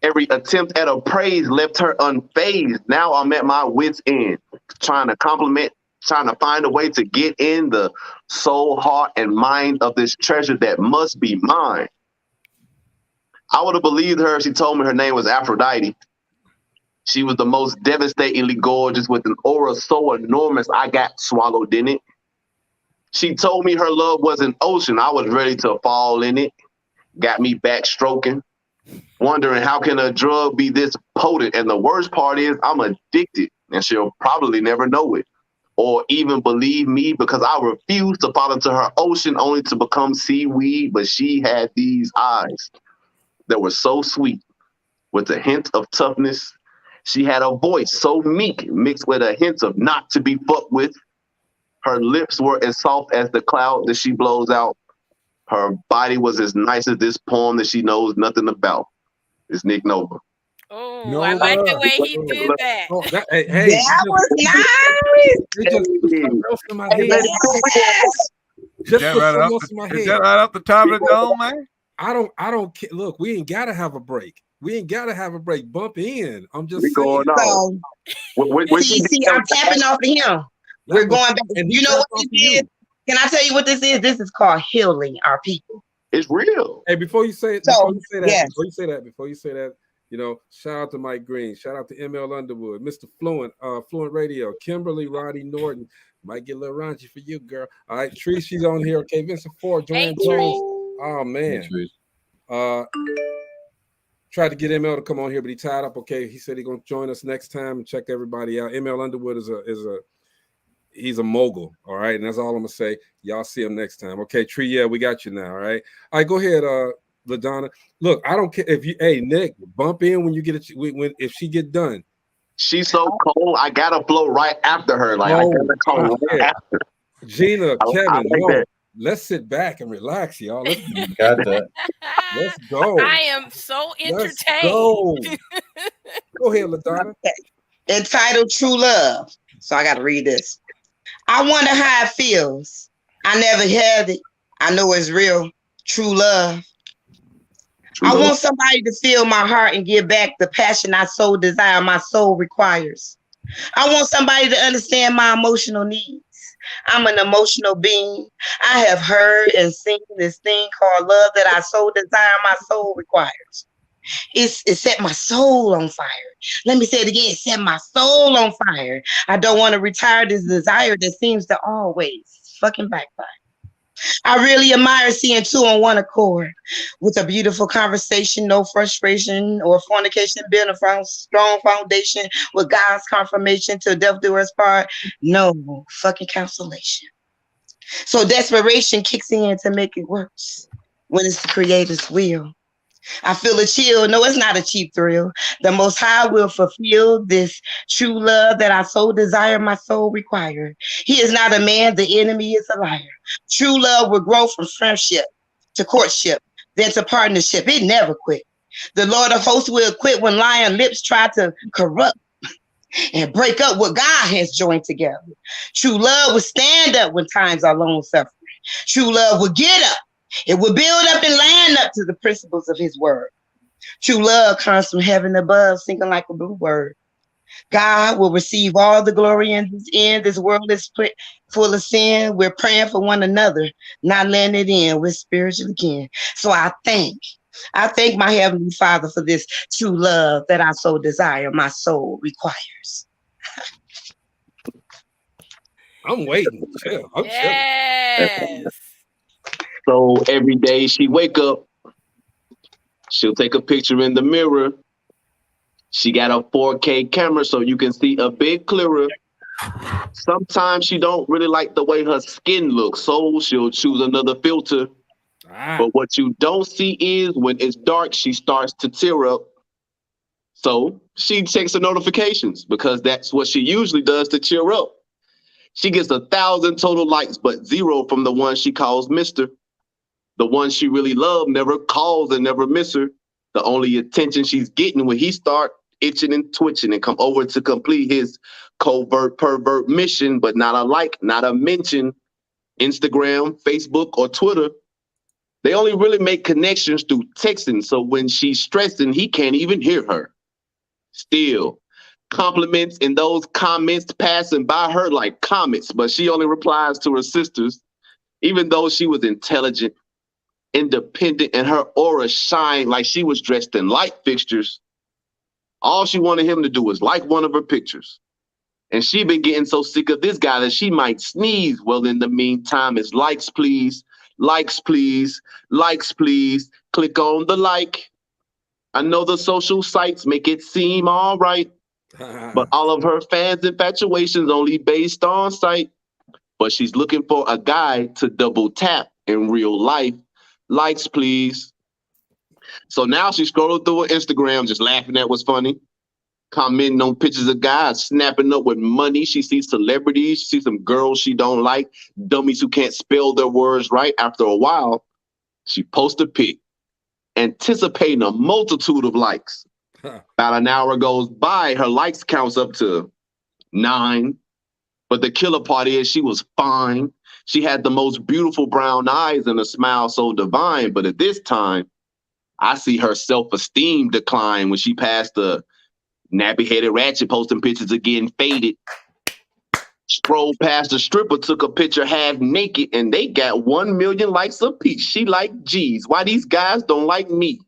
every attempt at a praise left her unfazed. Now I'm at my wit's end, trying to compliment, trying to find a way to get in the soul, heart, and mind of this treasure that must be mine. I would have believed her if she told me her name was Aphrodite. She was the most devastatingly gorgeous with an aura so enormous I got swallowed in it. She told me her love was an ocean. I was ready to fall in it. Got me backstroking, wondering how can a drug be this potent? And the worst part is I'm addicted and she'll probably never know it or even believe me because I refused to fall into her ocean only to become seaweed. But she had these eyes that were so sweet with a hint of toughness. She had a voice so meek mixed with a hint of not to be fucked with. Her lips were as soft as the cloud that she blows out. Her body was as nice as this poem that she knows nothing about. It's Nick Nova. Oh, Nova. I like the way he did that. Oh, that was nice. Is that right off the top of the dome, man? I don't care. Look, we ain't gotta have a break. Bump in. I'm just saying. So, see, I'm tapping off of him. We're going back. You know what this is? Can I tell you what this is? This is called healing our people. It's real. Hey, before you say that, you know, shout out to Mike Green, shout out to ML Underwood, Mr. Fluent, Fluent Radio, Kimberly, Roddy Norton. Might get a little raunchy for you, girl. All right, Tree, she's on here. Okay, Vincent Ford, Joanne Jones. Oh man. Tried to get ML to come on here, but he tied up. Okay, he said he's gonna join us next time and check everybody out. ML Underwood he's a mogul, all right, and that's all I'm gonna say. Y'all see him next time. Okay, Tree, yeah, we got you now. All right, go ahead, LaDonna. Look, I don't care if you, hey Nick, bump in when you get it. If she get done, She's so cold. I gotta flow right after her. Like I gotta come right after. Gina, I Kevin, like no. that. Let's sit back and relax, y'all. Let's got that. Let's go. I am so Let's entertained. go. Go ahead, LaDonna. Entitled True Love. So I gotta read this. I wonder how it feels. I never had it. I know it's real. True love. I want somebody to feel my heart and give back the passion I so desire my soul requires. I want somebody to understand my emotional needs. I'm an emotional being. I have heard and seen this thing called love that I so desire my soul requires. It set my soul on fire. Let me say it again. It set my soul on fire. I don't want to retire this desire that seems to always fucking backfire. I really admire seeing two on one accord with a beautiful conversation, no frustration or fornication, building a strong foundation with God's confirmation till death do us part. No fucking consolation. So desperation kicks in to make it worse when it's the Creator's will. I feel a chill. No, it's not a cheap thrill. The Most High will fulfill this true love that I so desire my soul require. He is not a man, the enemy is a liar. True love will grow from friendship to courtship, then to partnership. It never quit. The Lord of hosts will quit when lying lips try to corrupt and break up what God has joined together. True love will stand up when times are long suffering. True love will get up. It will build up and land up to the principles of his word. True love comes from heaven above, singing like a bluebird. God will receive all the glory in this end. This world is full of sin. We're praying for one another, not letting it in. We're spiritual again. So I thank my Heavenly Father for this true love that I so desire my soul requires. I'm waiting. Chill. I'm Yes. So every day she wake up, she'll take a picture in the mirror. She got a 4K camera so you can see a bit clearer. Sometimes she don't really like the way her skin looks, so she'll choose another filter. But what you don't see is when it's dark, she starts to tear up. So she checks the notifications because that's what she usually does to cheer up. She gets 1,000 total likes, but 0 from the one she calls Mr. The one she really loved never calls and never miss her. The only attention she's getting when he start itching and twitching and come over to complete his covert pervert mission, but not a like, not a mention. Instagram, Facebook, or Twitter, they only really make connections through texting. So when she's stressing, he can't even hear her. Still, compliments and those comments passing by her like comets, but she only replies to her sisters, even though she was intelligent, independent, and her aura shined like she was dressed in light fixtures. All she wanted him to do was like one of her pictures. And she been getting so sick of this guy that she might sneeze. Well, in the meantime, it's likes, please. Likes, please. Likes, please. Click on the like. I know the social sites make it seem all right, but all of her fans' infatuations only based on sight. But she's looking for a guy to double tap in real life. Likes, please. So now she's scrolling through her Instagram, just laughing at what's funny, commenting on pictures of guys snapping up with money. She sees celebrities. She sees some girls she don't like, dummies who can't spell their words right. After a while, she posts a pic, anticipating a multitude of likes. About an hour goes by, her likes counts up to 9. But the killer part is she was fine. She had the most beautiful brown eyes and a smile so divine. But at this time, I see her self-esteem decline when she passed the nappy-headed ratchet posting pictures of getting faded. Strolled past the stripper, took a picture half naked, and they got 1 million likes apiece. She like, geez, why these guys don't like me?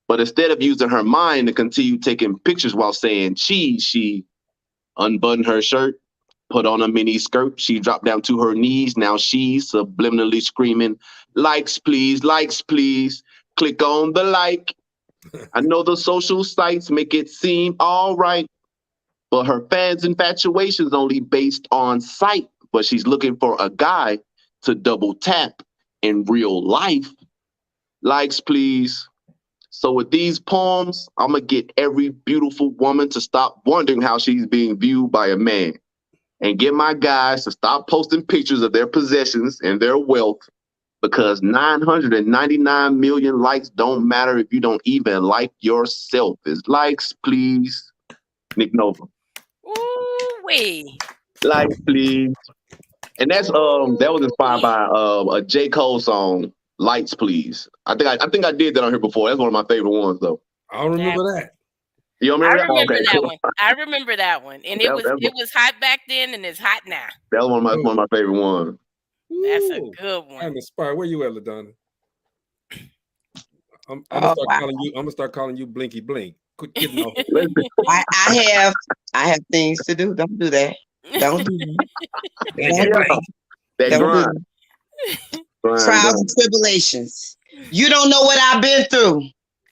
But instead of using her mind to continue taking pictures while saying cheese, she unbuttoned her shirt, put on a mini skirt. She dropped down to her knees. Now she's subliminally screaming, likes, please, likes, please. Click on the like. I know the social sites make it seem all right, but her fans' infatuation's only based on sight. But she's looking for a guy to double tap in real life. Likes, please. So with these poems, I'm going to get every beautiful woman to stop wondering how she's being viewed by a man, and get my guys to stop posting pictures of their possessions and their wealth, because 999 million likes don't matter if you don't even like yourself. It's likes, please. Nick Nova. Ooh-wee. Likes, please. And that's that was inspired by a J. Cole song, Lights Please. I think I did that on here before. That's one of my favorite ones though. I don't remember that. You remember that? I remember Okay, that cool. one. I remember that one. And it was hot back then and it's hot now. That was one of my favorite ones. That's a good one. I'm inspired. Where you at, LaDonna? I'm gonna start calling you Blinky Blink. Quit getting off. I have things to do. Don't do that. Don't do that. Don't do that. Trials and tribulations. You don't know what I've been through.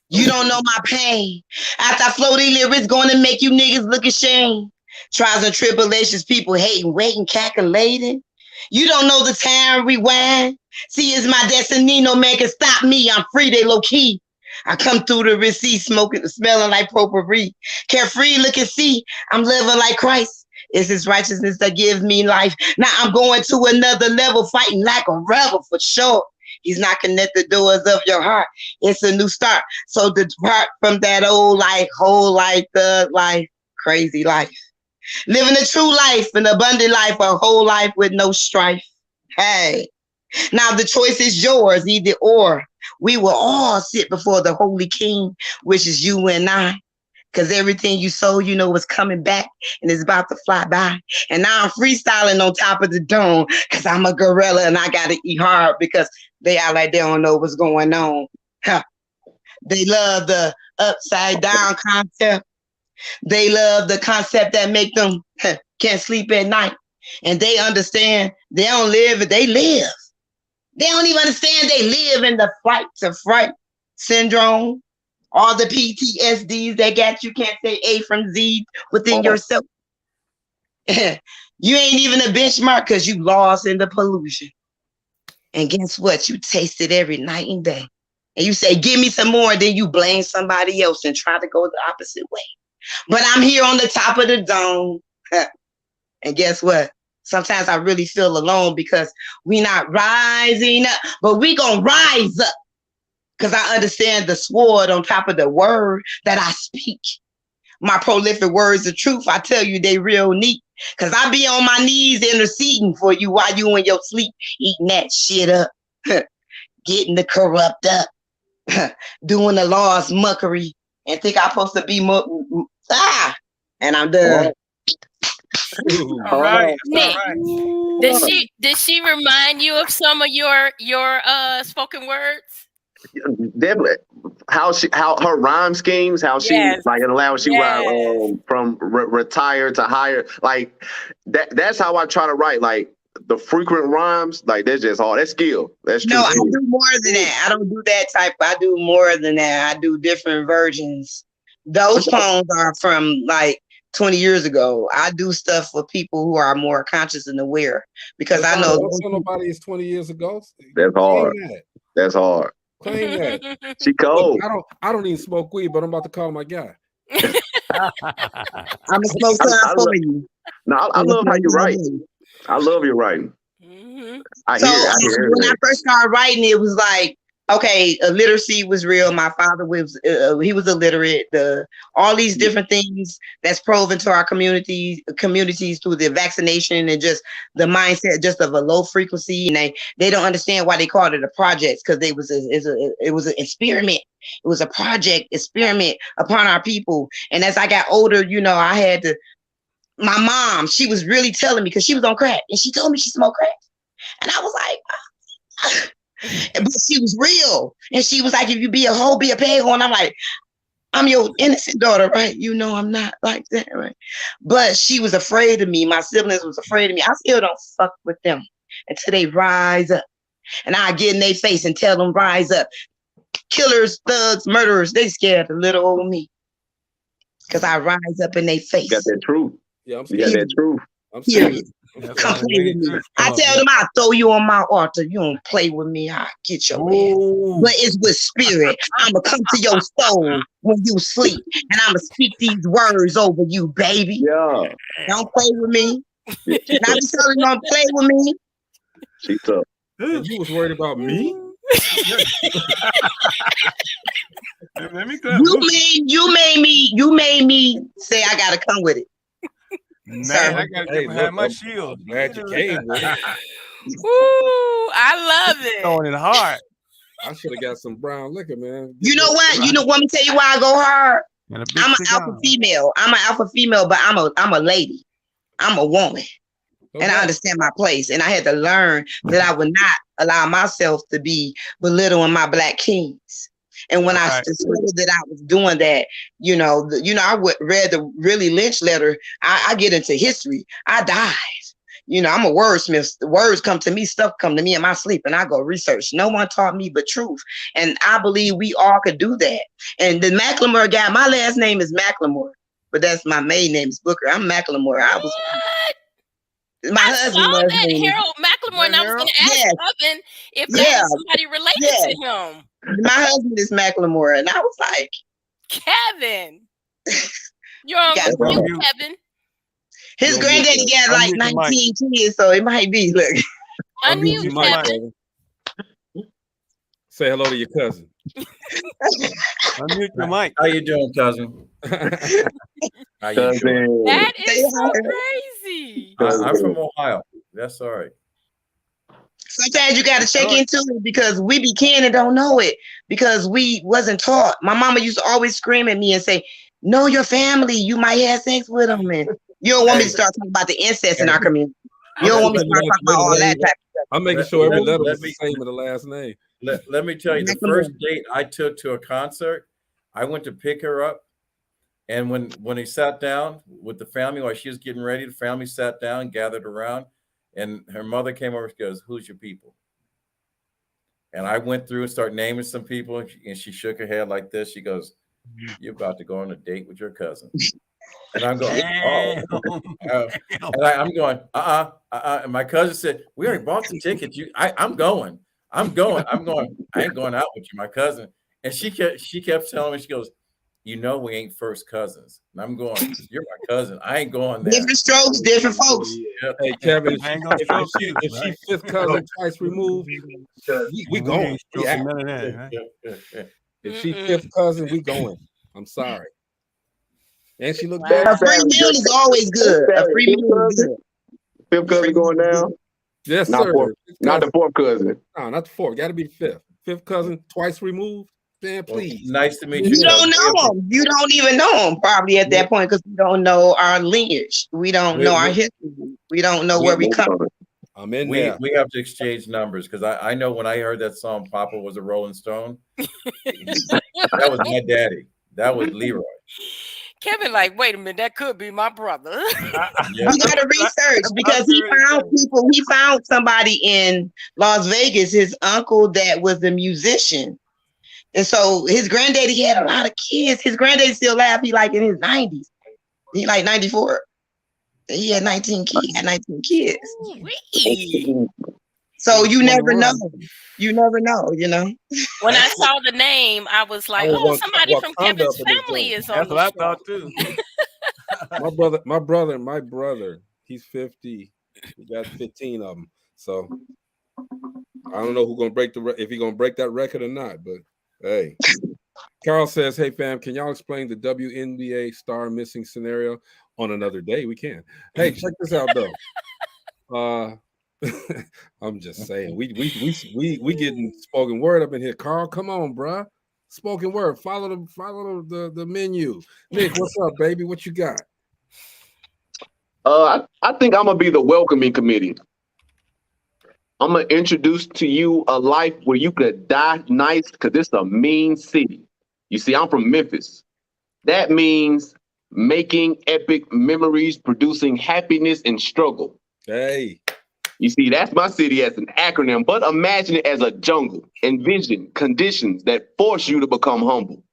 You don't know my pain. After I flow these lyrics, going to make you niggas look ashamed. Trials and tribulations, people hating, waiting, calculating. You don't know the time rewind. See, it's my destiny. No man can stop me. I'm free, they low key. I come through the receipt, smoking, smelling like potpourri. Carefree, look and see. I'm living like Christ. It's his righteousness that gives me life. Now I'm going to another level, fighting like a rebel for sure. He's knocking at the doors of your heart. It's a new start. So depart from that old life, whole life, thug life, crazy life. Living a true life, an abundant life, a whole life with no strife. Hey, now the choice is yours, either or. We will all sit before the Holy King, which is you and I. Because everything you sold, you know, is coming back and it's about to fly by. And now I'm freestyling on top of the dome because I'm a gorilla and I got to eat hard because they act like they don't know what's going on. Huh. They love the upside down concept. They love the concept that make them can't sleep at night. And they understand they don't live, they live. They don't even understand they live in the flight to fright syndrome. All the PTSDs that got you can't say A from Z within yourself. You ain't even a benchmark because you lost in the pollution. And guess what? You taste it every night and day. And you say, give me some more, and then you blame somebody else and try to go the opposite way. But I'm here on the top of the dome. And guess what? Sometimes I really feel alone because we not rising up, but we gonna rise up. Because I understand the sword on top of the word that I speak. My prolific words of truth, I tell you, they real neat. Because I be on my knees interceding for you while you in your sleep, eating that shit up, getting the corrupt up, doing the law's muckery, and think I'm supposed to be and I'm done. All right. Nick, did she remind you of some of your spoken words? Definitely. How her rhyme schemes, how she like allows she rhyme from retire to hire, like that's how I try to write, like the frequent rhymes, like that's just all that's skill. That's true. No, I do more than that. I don't do that type. I do more than that. I do different versions. Those poems are from like 20 years ago. I do stuff for people who are more conscious and aware because I know nobody is 20 years ago. That's hard. That's hard. Claim that. She cold. Look, I don't even smoke weed, but I'm about to call my guy. I'm a smoke time for you. No, I love how you write. I love your writing. I hear when I first started writing, it was like, okay, literacy was real. My father was he was illiterate. All these different things that's proven to our communities through the vaccination and just the mindset just of a low frequency, and they don't understand why they called it a project because it was an experiment. It was a project experiment upon our people. And as I got older, you know, I had to. My mom, she was really telling me because she was on crack, and she told me she smoked crack, and I was like. But she was real. And she was like, if you be a hoe, be a pay hoe. And I'm like, I'm your innocent daughter, right? You know I'm not like that, right? But she was afraid of me. My siblings was afraid of me. I still don't fuck with them until they rise up. And I get in their face and tell them, rise up. Killers, thugs, murderers, they scared of little old me. Because I rise up in their face. You got that truth. Yeah, I'm scared. You got that truth. I'm serious. Come play with me. I tell them I'll throw you on my altar. You don't play with me, I'll get your ass. But it's with spirit. I'ma come to your soul when you sleep, and I'ma speak these words over you, baby. Yeah. Don't play with me. And I be telling them, don't play with me. She tough. And you was worried about me? You made me say I gotta come with it. Man, I gotta get behind my shield. I'm glad you came with it. Ooh, I love it. Throwing it hard. I should have got some brown liquor, man. You know what? Let me tell you why I go hard. I'm an alpha female. But I'm a lady. I'm a woman. Okay. And I understand my place. And I had to learn that I would not allow myself to be belittling my black kings. And when I discovered that I was doing that, I read the really Lynch letter. I get into history. I died. I'm a wordsmith. The words come to me, stuff come to me in my sleep, and I go research. No one taught me but truth. And I believe we all could do that. And the Macklemore guy, my last name is Macklemore, but that's my maiden name is Booker. I'm Macklemore. My husband saw was that Harold Macklemore, and I was going to ask Kevin if that was somebody related to him. My husband is Macklemore, and I was like, Kevin, you're on mute, Kevin. His granddaddy got like 19 kids, so it might be. Look, unmute Kevin. Say hello to your cousin. Unmute your mic. How you doing, cousin? That is so crazy. I'm from Ohio. That's all right. Sometimes you got to check into it because we be kin and don't know it because we wasn't taught. My mama used to always scream at me and say, "Know your family. You might have sex with them." And you don't want me to start talking about the incest in our community. You don't want me to start talking about all that type of stuff. I'm making sure every letter is the same with the last name. Let me tell you, the first date I took to a concert, I went to pick her up. And when he sat down with the family, while she was getting ready, the family sat down, gathered around, and her mother came over and goes, "Who's your people?" And I went through and started naming some people, and she shook her head like this. She goes, "You're about to go on a date with your cousin." And I'm going, and I'm going, And my cousin said, "We already bought the ticket. I'm going. I ain't going out with you, my cousin." And she kept telling me, she goes, "We ain't first cousins." And I'm going, "You're my cousin. I ain't going there." Different strokes, different folks. Yeah. Hey, Kevin, if she fifth cousin twice removed, we going. If she fifth cousin, we going. I'm sorry. And she looked bad. A free meal is always good. A free meal is good. Fifth cousin going down? Yes, not sir. Not the fourth cousin. No, not the fourth. Got to be the fifth. Fifth cousin twice removed. Man, please. Well, nice to meet you. You don't know him. You don't even know him probably at that point because we don't know our lineage. We don't know our history. We don't know where we come from. I'm in there. We have to exchange numbers because I know when I heard that song, Papa was a Rolling Stone. That was my daddy. That was Leroy. Kevin, wait a minute, that could be my brother. You got to research because he found somebody in Las Vegas, his uncle that was a musician. And so his granddaddy had a lot of kids. His granddaddy still alive. He in his 90s. He 94. He had 19 kids. So you never know. You never know, When I saw the name, I was like, somebody from Kevin's family is on the show. That's what I thought too. my brother, he's 50. We got 15 of them. So I don't know who's gonna break if he's gonna break that record or not, but hey. Carl says, "Hey fam, can y'all explain the WNBA star missing scenario on another day? We can. Hey, check this out though. I'm just saying, we getting spoken word up in here. Carl, come on, bruh. Spoken word. Follow the menu. Nick, what's up, baby? What you got? I think I'm gonna be the welcoming committee. I'm gonna introduce to you a life where you could die nice because it's a mean city. You see, I'm from Memphis. That means making epic memories, producing happiness and struggle. Hey. You see, that's my city as an acronym, but imagine it as a jungle. Envision conditions that force you to become humble,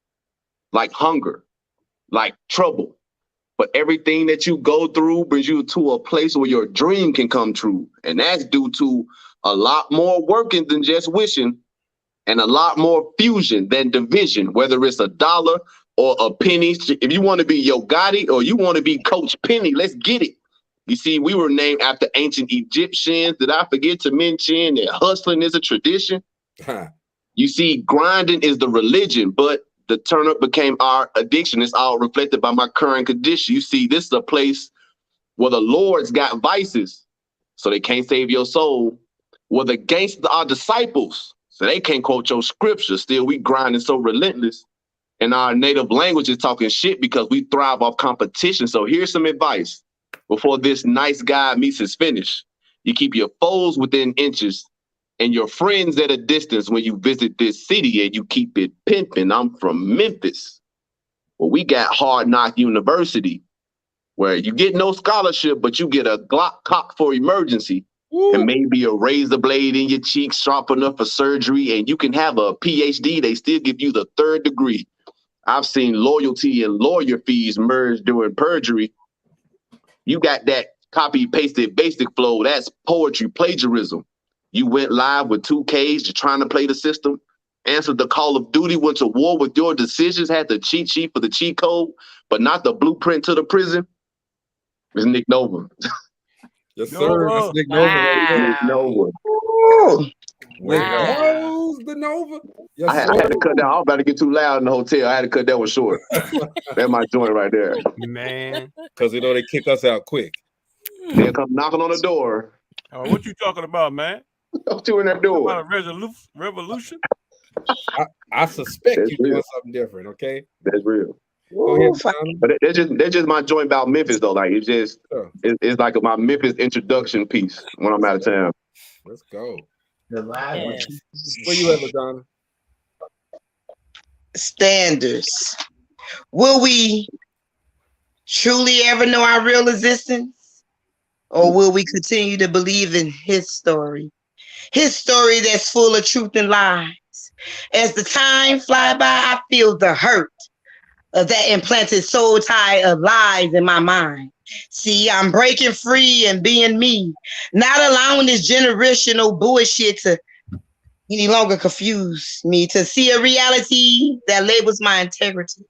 like hunger, like trouble, but everything that you go through brings you to a place where your dream can come true. And that's due to a lot more working than just wishing, and a lot more fusion than division, whether it's a dollar or a penny. If you want to be Yo Gotti or you want to be Coach Penny, let's get it. You see, we were named after ancient Egyptians. Did I forget to mention that hustling is a tradition? You see, grinding is the religion, but the turnip became our addiction. It's all reflected by my current condition. You see, this is a place where the Lord's got vices, so they can't save your soul. Where the gangsters are disciples, so they can't quote your scripture. Still, we grinding so relentless. And our native language is talking shit because we thrive off competition. So here's some advice. Before this nice guy meets his finish, you keep your foes within inches and your friends at a distance when you visit this city, and you keep it pimping. I'm from Memphis. Well, we got Hard Knock University, where you get no scholarship, but you get a Glock cock for emergency. Woo. And maybe a razor blade in your cheek sharp enough for surgery, and you can have a PhD. They still give you the 3rd degree. I've seen loyalty and lawyer fees merge during perjury. You got that copy-pasted basic flow. That's poetry plagiarism. You went live with 2Ks. You're trying to play the system. Answered the call of duty, went to war with your decisions, had the cheat sheet for the cheat code, but not the blueprint to the prison. It's Nick Nova. Yes, sir. That's Nick Nova. Wow. Nick Nova. Wow. The Nova. Yes, I had to cut that. I was about to get too loud in the hotel. I had to cut that one short. That's my joint right there. Man. Because you know they kick us out quick. They'll come knocking on the door. Oh, what you talking about, man? Don't you in that door? About a revolution? I suspect you're doing something different, okay? That's real. Go ahead, but that's just my joint about Memphis though. Like it's just it's like my Memphis introduction piece when I'm out of town. Let's go. Yes. Where you at, Madonna? Standards. Will we truly ever know our real existence? Or will we continue to believe in his story? His story that's full of truth and lies. As the time fly by, I feel the hurt of that implanted soul tie of lies in my mind. See, I'm breaking free and being me, not allowing this generational bullshit to any longer confuse me, to see a reality that labels my integrity.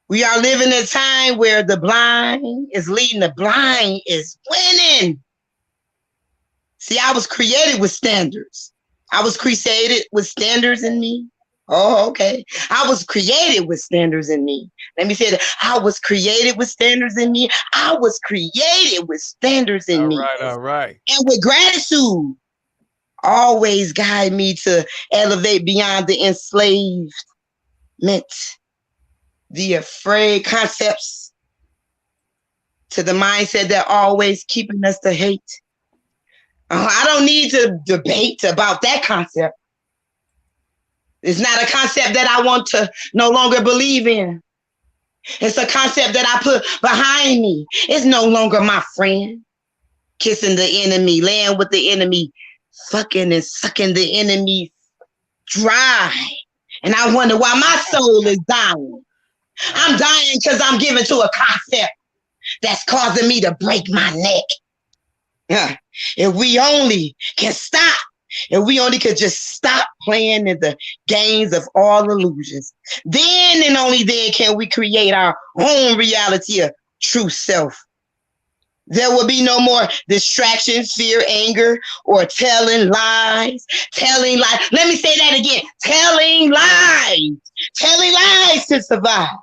We are living in a time where the blind is leading, the blind is winning. See, I was created with standards. I was created with standards in me. Oh, okay. I was created with standards in me. Let me say that. I was created with standards in me. I was created with standards in me. All right. And with gratitude, always guide me to elevate beyond the enslavement, the afraid concepts, to the mindset that always keeping us to hate. I don't need to debate about that concept. It's not a concept that I want to no longer believe in. It's a concept that I put behind me. It's no longer my friend. Kissing the enemy, laying with the enemy, fucking and sucking the enemy dry. And I wonder why my soul is dying. I'm dying because I'm given to a concept that's causing me to break my neck. Yeah. If we only can stop, if we only could just stop playing in the games of all illusions, then and only then can we create our own reality of true self. There will be no more distractions, fear, anger, or telling lies. Telling lies. Let me say that again. Telling lies. Telling lies to survive.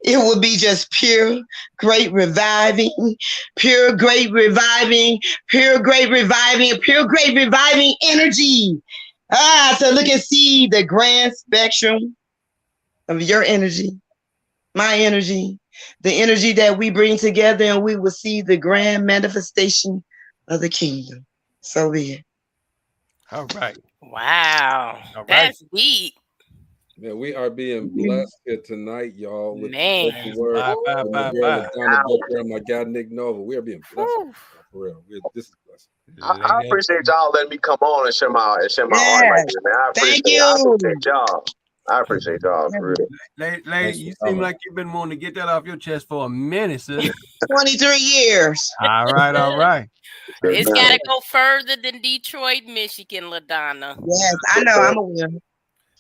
It will be just pure, great reviving, pure, great reviving, pure, great reviving, pure, great reviving energy. To look and see the grand spectrum of your energy, my energy, the energy that we bring together, and we will see the grand manifestation of the kingdom. So be it. All right. Wow. All right. That's deep. Yeah, we are being blessed here tonight, y'all. With Man. the word, Bye. my guy Nick Nova. We are being blessed for real. This is blessed. I appreciate y'all letting me come on and share my art like this, man. I appreciate y'all. I appreciate y'all for real. Lady, you seem like you've been wanting to get that off your chest for a minute, sis. 23 years. All right, all right. It's got to go further than Detroit, Michigan, LaDonna. Yes, I know. I'm aware.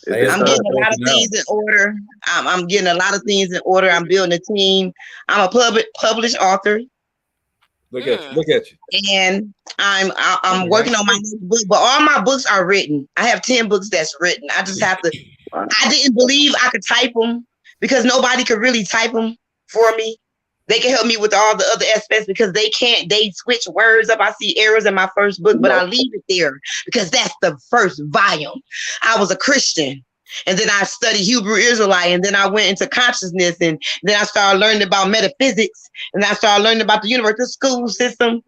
I'm getting a lot of things in order. I'm getting a lot of things in order. I'm building a team. I'm a published author. Look at you. Look at you. And I'm working on my next book, but all my books are written. I have 10 books that's written. I just have to. I didn't believe I could type them because nobody could really type them for me. They can help me with all the other aspects because they can't. They switch words up. I see errors in my first book, but I leave it there because that's the first volume. I was a Christian. And then I studied Hebrew Israelite, and then I went into consciousness, and then I started learning about metaphysics, and I started learning about the universe, the school system.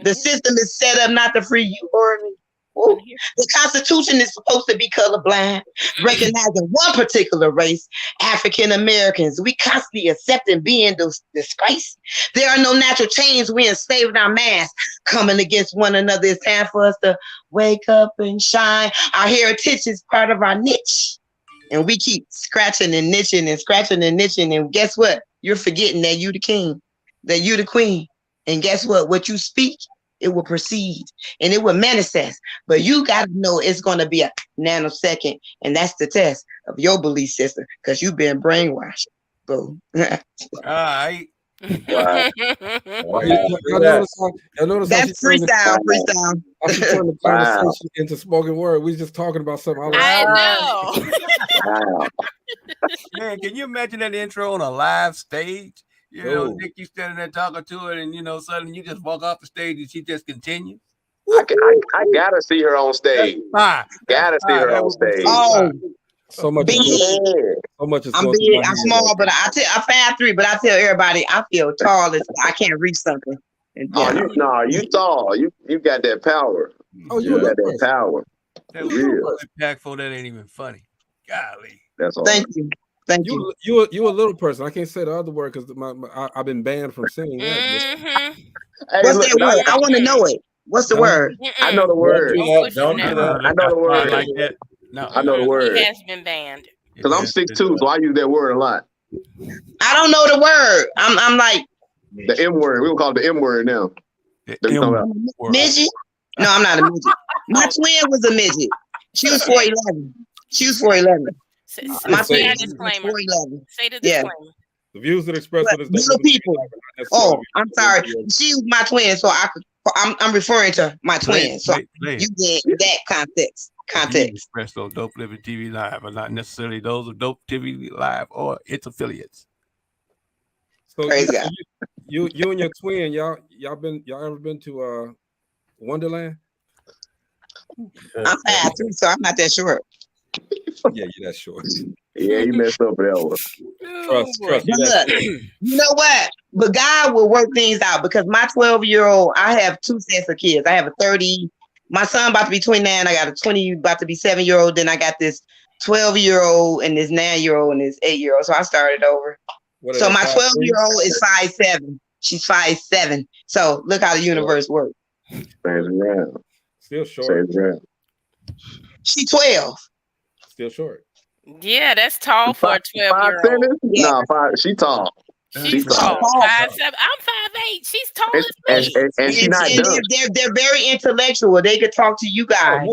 The system is set up not to free you or me. Ooh. The Constitution is supposed to be colorblind, recognizing one particular race, African Americans. We constantly accepting being disgraced. There are no natural chains. We enslaved our mass, coming against one another. It's time for us to wake up and shine. Our heritage is part of our niche. And we keep scratching and niching and scratching and niching. And guess what? You're forgetting that you the king, that you the queen. And guess what? What you speak, it will proceed and it will manifest. But you got to know it's going to be a nanosecond. And that's the test of your belief system because you've been brainwashed. Boo. All right. Wow. That's freestyle. I should turn the conversation into spoken word. We just talking about something. I know. Wow. Man, can you imagine that intro on a live stage? You know, Nick, you standing there talking to her, and suddenly you just walk off the stage and she just continues. I gotta see her on stage. Gotta see her on stage. Oh, so much. So much is I'm big. I'm small, but I'm 5'3", but I tell everybody I feel tall. I can't reach something. Oh, you tall. You got that power. Oh, you got that power. That's real impactful. That ain't even funny. Golly. That's all. Thank you. Thank you. You a little person. I can't say the other word because I've been banned from saying that. Mm-hmm. What's that word? I want to know it. What's the word? I know the word. Don't do that. I know the word. Like that. No, I know the word. He has been banned. Because I'm 6'2", so I use that word a lot. I don't know the word. I'm like the M word. We will call it the M word now. Midget? No, I'm not a midget. My twin was a midget. She was 4'11". My twin was 4'11". Say the disclaimer. The views that expressed with little people. Oh, I'm sorry. She was my twin, so I'm referring to my twin. So you get that context. Expressed on Dope Living TV Live are not necessarily those of Dope TV Live or its affiliates. So you and your twin, y'all ever been to Wonderland? I'm 5'3", so I'm not that short. Yeah, you're that short. Yeah, you messed up that one. Trust. You know what? But God will work things out because my 12-year-old, I have 2 sets of kids. I have a 30. My son about to be 29. I got a 20, about to be 7-year-old. Then I got this 12-year-old and this 9-year-old and this 8-year-old. So I started over. So my 12-year-old is 5'7". She's 5'7". So look how the universe works. Still short. She's 12. Still short. Yeah, that's tall for a 12-year-old. No, she tall. She's tall. 5'7". I'm 5'8". She's tall as me. And she's not done. They're very intellectual. They could talk to you guys.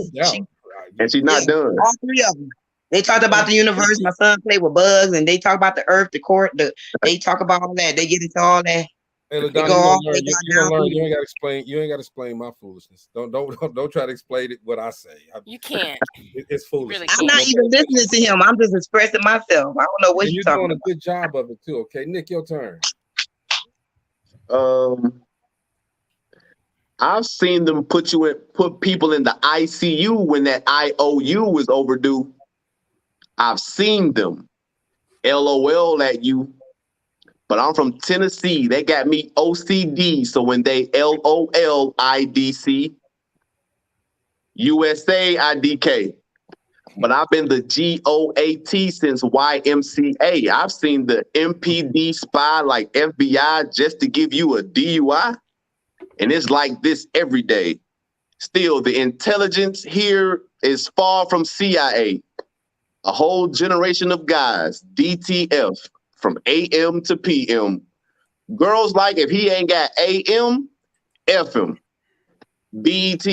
And she's not done. All 3 of them. They talked about the universe. My son played with bugs, and they talk about the earth, the court. They talk about all that. They get into all that. Hey, LaDonna, you ain't got to explain my foolishness. Don't try to explain it what I say. You can't. It's foolish. Really I'm not even listening to him. I'm just expressing myself. I don't know what you're talking about. You're doing a good job of it too. Okay, Nick, your turn. I've seen them put people in the ICU when that IOU was overdue. I've seen them. LOL at you. But I'm from Tennessee. They got me OCD. So when they LOL IDC, USA IDK. But I've been the GOAT since YMCA. I've seen the MPD spy like FBI just to give you a DUI. And it's like this every day. Still, the intelligence here is far from CIA. A whole generation of guys, DTF, from AM to PM. Girls like if he ain't got AM, F him. BET,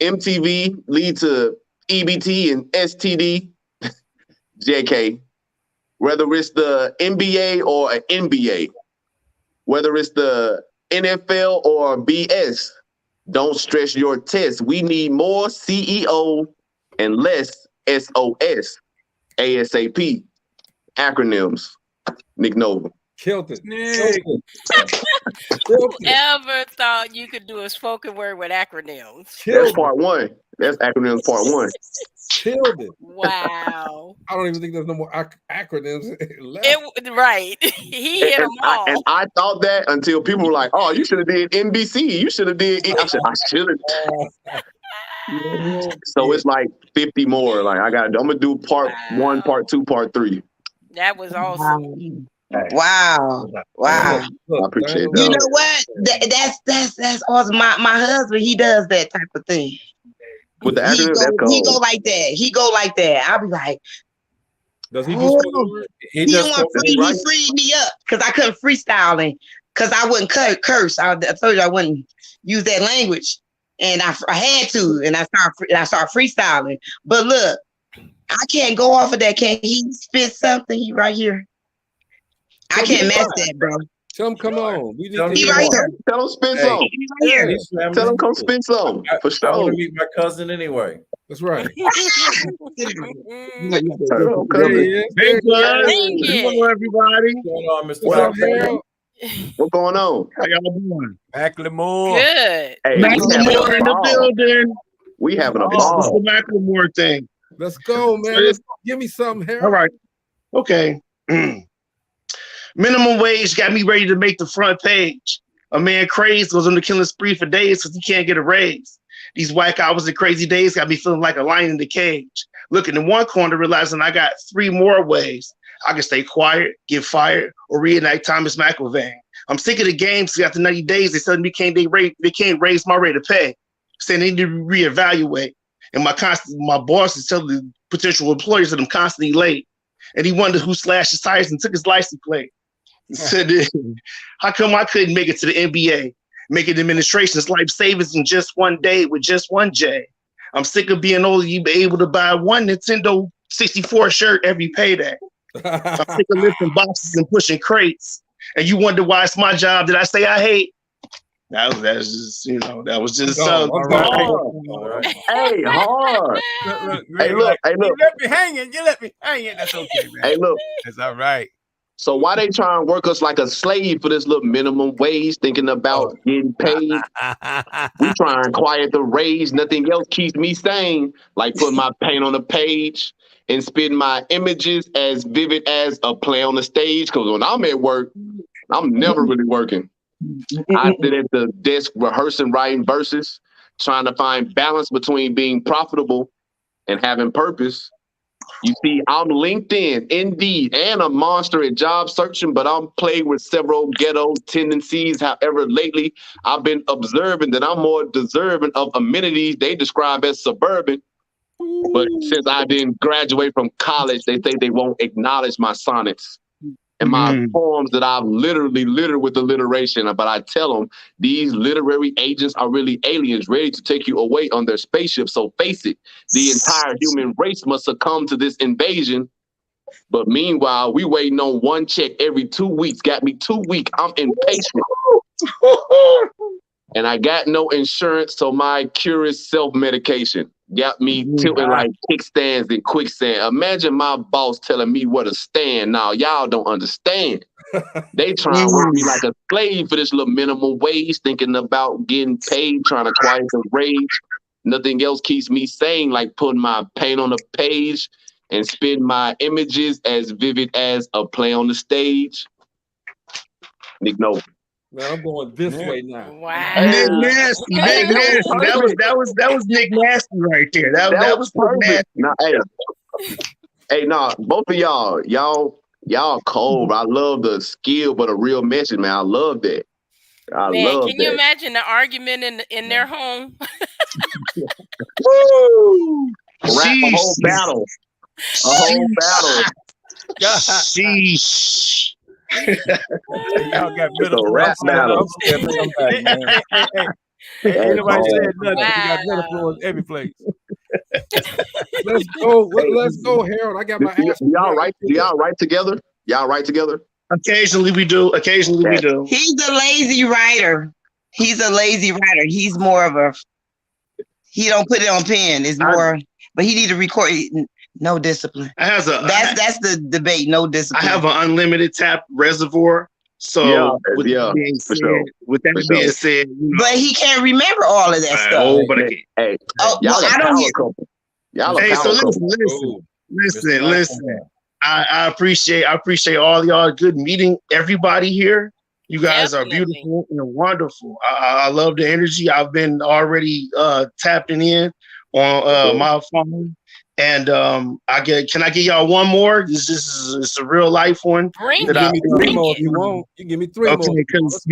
MTV lead to EBT and STD, JK. Whether it's the NBA or an NBA, whether it's the NFL or BS, don't stress your test. We need more CEO and less SOS, ASAP. Acronyms, Nick Nova. Killed it. Ever thought you could do a spoken word with acronyms? That's part one. That's acronyms part one. Killed it. Wow. I don't even think there's no more acronyms left. Right. He hit them all. And I thought that until people were like, "Oh, you should have did NBC. You should have did." I should have. So it's like 50 more. Like I'm gonna do part 1, part 2, part 3. That was awesome. Wow. I appreciate that. You know what? That's awesome. My husband, he does that type of thing. With the acronym, he go like that. He go like that. I'll be like, does he do he freed me up because I couldn't freestyling because I wouldn't curse. I told you I wouldn't use that language, and I had to, and I started freestyling. But look, I can't go off of that. Can he spit something? He right here. I can't match that, bro. Tell him, come on. We need he right here. Tell him spin some. Tell him come spin some. For sure. I want to meet my cousin anyway. That's right. Hey, hello, everybody. What's going on, Mr. What up, Harold? What's going on? How y'all doing? Macklemore. Good. Hey, Macklemore in the building. We having a This is ball. the Macklemore thing. Let's go, man. Give me something, Harold. All right. Okay. Minimum wage got me ready to make the front page. A man crazed goes on the killing spree for days because he can't get a raise. These whack hours and crazy days got me feeling like a lion in the cage. Looking in one corner, realizing I got 3 more ways. I can stay quiet, get fired, or reenact Thomas McElvain. I'm sick of the games. After 90 days, they suddenly can't raise my rate of pay. Saying they need to reevaluate. And my boss is telling the potential employers that I'm constantly late. And he wondered who slashed his tires and took his license plate. He said, how come I couldn't make it to the NBA? Making administration's life savings in just one day with just one J. I'm sick of being old. You be able to buy one Nintendo 64 shirt every payday. I'm sick of lifting boxes and pushing crates. And you wonder why it's my job that I say I hate. That's just, that was just Hey, hard. Look. You left me hanging. That's okay, man. Hey, look. That's all right. So why they try and work us like a slave for this little minimum wage, thinking about getting paid? We try and quiet the rage. Nothing else keeps me sane, like putting my paint on the page and spitting my images as vivid as a play on the stage. Because when I'm at work, I'm never really working. I sit at the desk rehearsing, writing verses, trying to find balance between being profitable and having purpose. You see, I'm LinkedIn, Indeed, and a monster at job searching, but I'm playing with several ghetto tendencies. However, lately, I've been observing that I'm more deserving of amenities they describe as suburban. But since I didn't graduate from college, they say they won't acknowledge my sonnets and my poems that I've literally littered with alliteration. But I tell them these literary agents are really aliens ready to take you away on their spaceship. So face it, the entire human race must succumb to this invasion. But meanwhile, we waiting on one check every 2 weeks. Got me 2 weeks. I'm impatient. And I got no insurance, so my cure is self-medication. Got me tilting like kickstands and quicksand. Imagine my boss telling me where to stand. Now, y'all don't understand. They try and work me like a slave for this little minimum wage, thinking about getting paid, trying to quiet the rage. Nothing else keeps me sane, like putting my paint on the page and spin my images as vivid as a play on the stage. Nick Nova. Man, I'm going this way now. Wow. Nick Nasty. That was Nick Nasty right there. That was perfect. Nah, both of y'all cold. I love the skill, but a real message, man. I love that. Can you imagine the argument in their home? Woo! Rap a whole battle. A whole battle. Sheesh. Y'all got It's a rap battle. Ain't nobody That's said nothing. Wow. You got metaphors every place. Let's go. Let's go, Harold. I got my ass. Do y'all write together? Y'all write together? Occasionally we do. Occasionally we do. He's a lazy writer. He's a lazy writer. He's more of a. He don't put it on pen. It's more, but he need to record. No discipline. That's the debate. No discipline. I have an unlimited tap reservoir. So with that being said, but he can't remember all of that stuff. Oh, but hey, y'all I don't hear. Y'all hey, so listen. I appreciate all y'all. Good meeting everybody here. You guys are beautiful and wonderful. I love the energy. I've been already tapping in on my phone. And can I get y'all one more? This is a real life one. Give me 3 more if you want. You give me 3 more. Okay, because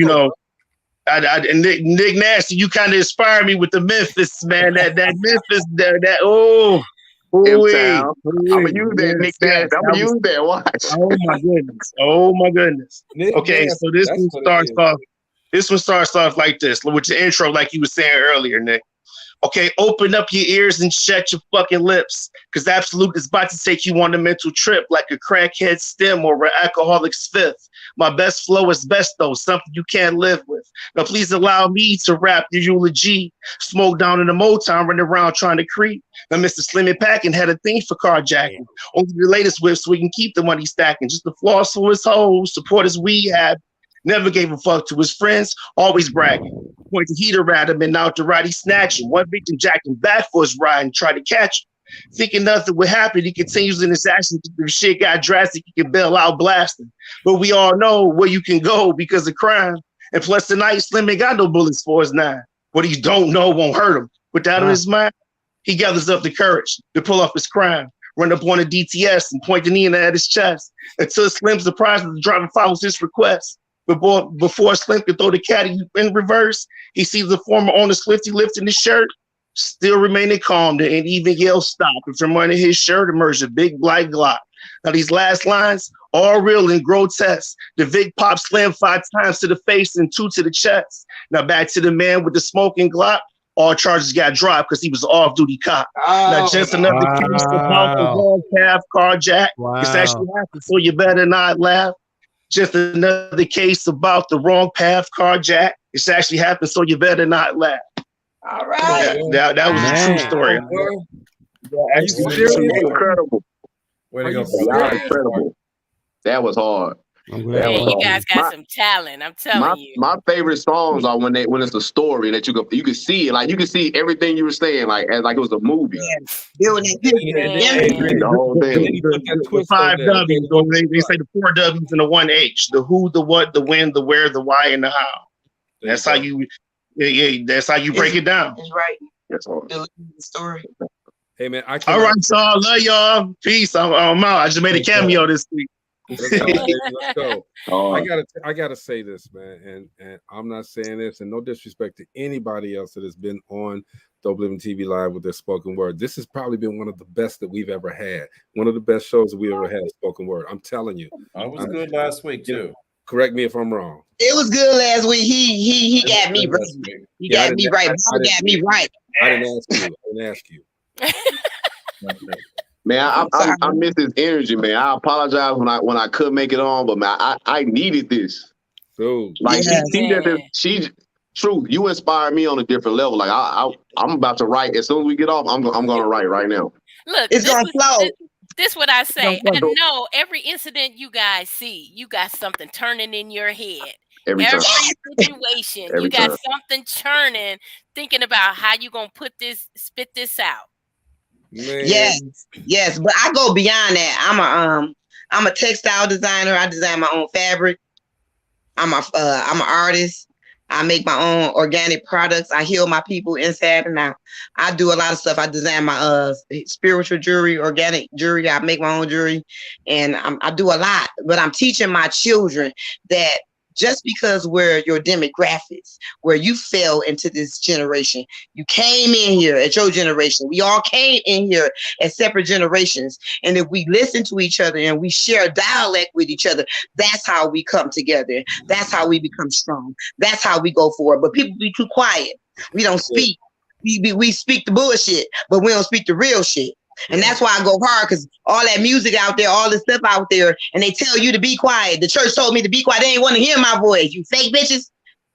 Nick Nasty, you kind of inspired me with the Memphis, man. That Memphis, I'm gonna use that, Nick Nasty. I'm gonna use that. Watch. Oh my goodness. Okay, so this one starts off. This one starts off like this, with the intro, like you were saying earlier, Nick. Okay, open up your ears and shut your fucking lips, because Absolute is about to take you on a mental trip like a crackhead stem or an alcoholic's fifth. My best flow is best, though, something you can't live with. Now, please allow me to rap the eulogy. Smoke down in the Motown, running around trying to creep. Now, Mr. Slim Packin had a thing for carjacking. Only the latest whip so we can keep the money stacking. Just the floss for his hoes, support his weed habit. Never gave a fuck to his friends, always bragging. Point the heater at him and out the ride he snatched him. One victim jacked him back for his ride and tried to catch him. Thinking nothing would happen, he continues in his action. If the shit got drastic, he can bail out blasting. But we all know where you can go because of crime. And plus tonight, Slim ain't got no bullets for his 9. What he don't know won't hurt him. With that on his mind, he gathers up the courage to pull off his crime. Run up on a DTS and point the knee at his chest. Until Slim's surprised that the driver follows his request. Before Slim could throw the caddy in reverse, he sees the former owner Swifty lifting his shirt, still remaining calm, and even yells stop. And from under his shirt emerged a big black Glock. Now these last lines, all real and grotesque. The Vic popped Slim 5 times to the face and 2 to the chest. Now back to the man with the smoking Glock. All charges got dropped because he was an off-duty cop. Now just another case about the wrong path carjack. It's actually happened, so you better not laugh. Just another case about the wrong path carjack. It's actually happened, so you better not laugh. All right. That was a true story. Incredible. Way to go. Incredible. That was hard. Man, you guys got some talent. I'm telling you. My favorite songs are when it's a story that you can see it. Like you can see everything you were saying, like as like it was a movie. The whole thing. The 5 W's. They say the 4 W's and the 1 H. The who, the what, the when, the where, the why, and the how. That's how you. That's how you break it down. That's right. That's all. The story. Hey man, all right, so I love y'all. Peace. I'm out. I just made a cameo this week. Let's go, baby. Let's go. I gotta say this, man, and I'm not saying this, and no disrespect to anybody else that has been on DopelivenTV Live with their spoken word. This has probably been one of the best that we've ever had. One of the best shows that we ever had spoken word. I'm telling you. It was good last week too. Correct me if I'm wrong. It was good last week. He got me right. He got me right. He got me right. I didn't ask you. Man, I miss his energy, man. I apologize when I couldn't make it on, but man, I needed this. So like she truth, you inspired me on a different level. Like I'm about to write as soon as we get off. I'm gonna write right now. Look, it's gonna flow. This what I say. I know every incident you guys see, you got something turning in your head. Every situation, you got something churning, thinking about how you gonna spit this out. Man. Yes, but I go beyond that. I'm a textile designer. I design my own fabric. I'm an artist. I make my own organic products. I heal my people inside and out. I do a lot of stuff. I design my spiritual jewelry, organic jewelry. I make my own jewelry, and I do a lot. But I'm teaching my children that just because we're your demographics, where you fell into this generation, you came in here at your generation. We all came in here as separate generations. And if we listen to each other and we share dialect with each other, that's how we come together. That's how we become strong. That's how we go forward. But people be too quiet. We don't speak. We speak the bullshit, but we don't speak the real shit. And that's why I go hard, because all that music out there, all this stuff out there, and they tell you to be quiet. The church told me to be quiet. They didn't want to hear my voice. You fake bitches.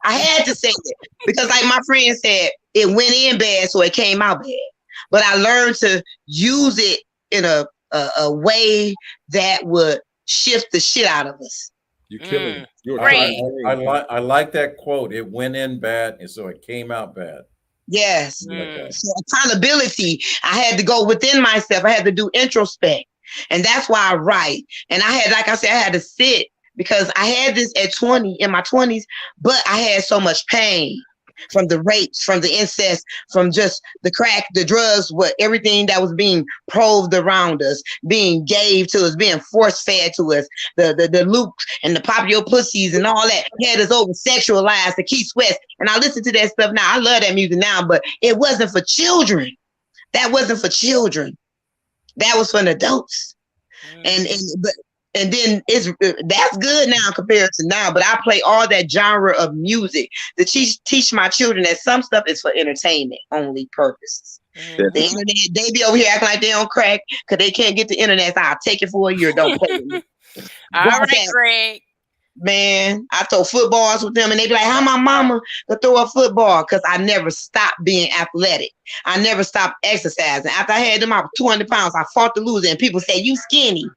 I had to say it because, like my friend said, it went in bad, so it came out bad. But I learned to use it in a way that would shift the shit out of us. You're killing it. You're great. I like that quote. It went in bad, and so it came out bad. Yes. So accountability. I had to go within myself. I had to do introspect. And that's why I write. And I had, like I said, I had to sit, because I had this at 20, in my 20s, but I had so much pain from the rapes, from the incest, from just the crack, the drugs, everything that was being probed around us, being gave to us, being force fed to us, the loops and the popular pussies and all that had us over sexualized, the Key Sweats. And I listen to that stuff now. I love that music now, but it wasn't for children. That wasn't for children. That was for adults. And then that's good now compared to now, but I play all that genre of music to teach my children that some stuff is for entertainment only purposes. The internet, they be over here acting like they on crack because they can't get the internet. So I'll take it for a year. Don't play with me. All right, Greg. Man, I throw footballs with them, and they be like, "How my mama could throw a football?" Because I never stopped being athletic. I never stopped exercising. After I had them, I was 200 pounds. I fought to lose it, and people say, "You skinny."